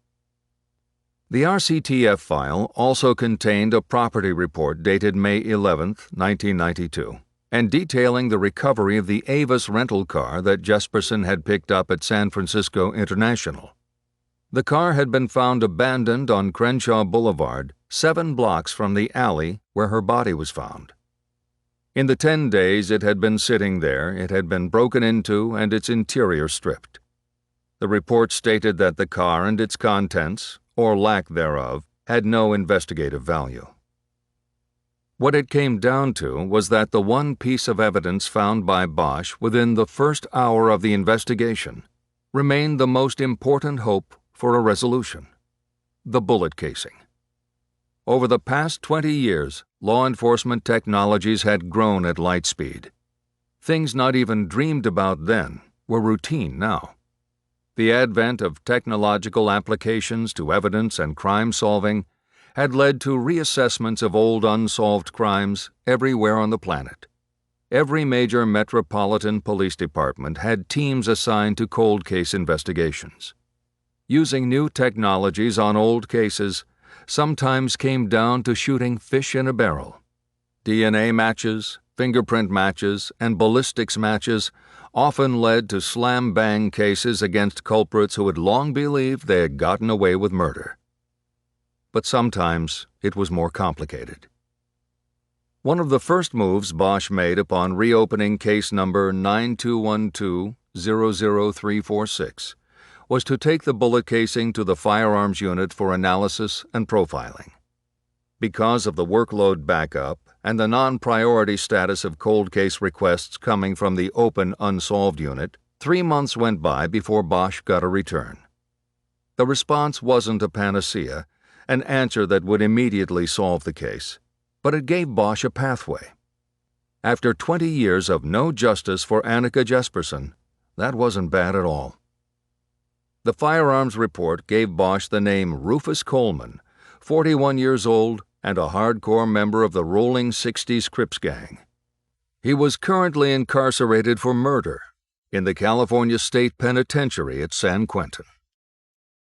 The RCTF file also contained a property report dated May 11, 1992, and detailing the recovery of the Avis rental car that Jesperson had picked up at San Francisco International. The car had been found abandoned on Crenshaw Boulevard, 7 blocks from the alley where her body was found. In the 10 days it had been sitting there, it had been broken into and its interior stripped. The report stated that the car and its contents, or lack thereof, had no investigative value. What it came down to was that the one piece of evidence found by Bosch within the first hour of the investigation remained the most important hope for a resolution: the bullet casing. Over the past 20 years, law enforcement technologies had grown at light speed. Things not even dreamed about then were routine now. The advent of technological applications to evidence and crime solving had led to reassessments of old unsolved crimes everywhere on the planet. Every major metropolitan police department had teams assigned to cold case investigations. Using new technologies on old cases sometimes came down to shooting fish in a barrel. DNA matches, fingerprint matches, and ballistics matches often led to slam-bang cases against culprits who had long believed they had gotten away with murder. But sometimes it was more complicated. One of the first moves Bosch made upon reopening case number 9212-00346 was to take the bullet casing to the firearms unit for analysis and profiling. Because of the workload backup and the non-priority status of cold case requests coming from the open unsolved unit, 3 months went by before Bosch got a return. The response wasn't a panacea, an answer that would immediately solve the case, but it gave Bosch a pathway. After 20 years of no justice for Annika Jesperson, that wasn't bad at all. The firearms report gave Bosch the name Rufus Coleman, 41 years old and a hardcore member of the Rolling 60s Crips gang. He was currently incarcerated for murder in the California State Penitentiary at San Quentin.